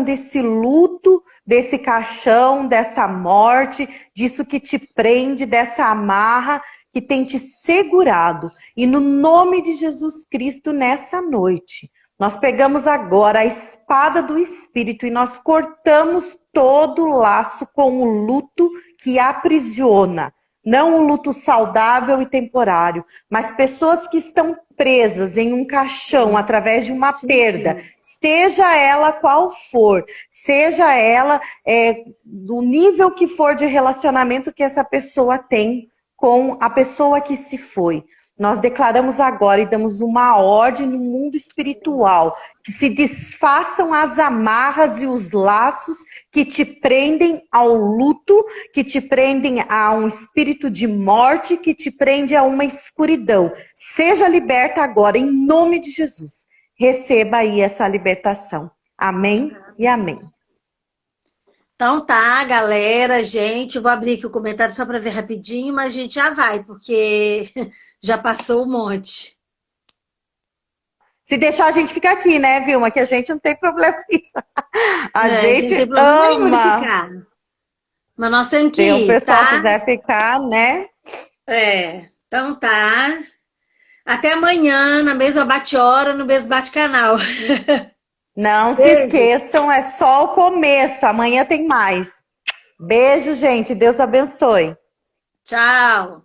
desse luto, desse caixão, dessa morte, disso que te prende, dessa amarra que tem te segurado. E no nome de Jesus Cristo, nessa noite, nós pegamos agora a espada do Espírito e nós cortamos todo o laço com o luto que aprisiona. Não o luto saudável e temporário, mas pessoas que estão presas em um caixão através de uma perda. Sim. Seja ela qual for, seja ela do nível que for de relacionamento que essa pessoa tem com a pessoa que se foi. Nós declaramos agora e damos uma ordem no mundo espiritual, que se desfaçam as amarras e os laços que te prendem ao luto, que te prendem a um espírito de morte, que te prende a uma escuridão. Seja liberta agora, em nome de Jesus. Receba aí essa libertação. Amém e amém. Então tá, galera, gente, eu vou abrir aqui o comentário só para ver rapidinho, mas a gente já vai, porque já passou um monte. Se deixar a gente ficar aqui, né, Vilma? Que a gente não tem problema com isso. A gente não tem problema nenhum de ama. ficar. Mas nós temos que Se o ir, pessoal tá? quiser ficar, né? Então tá. Até amanhã, na mesma bate-hora, no mesmo bate-canal. Não se Beijo. esqueçam, é só o começo. Amanhã tem mais. Beijo, gente. Deus abençoe. Tchau.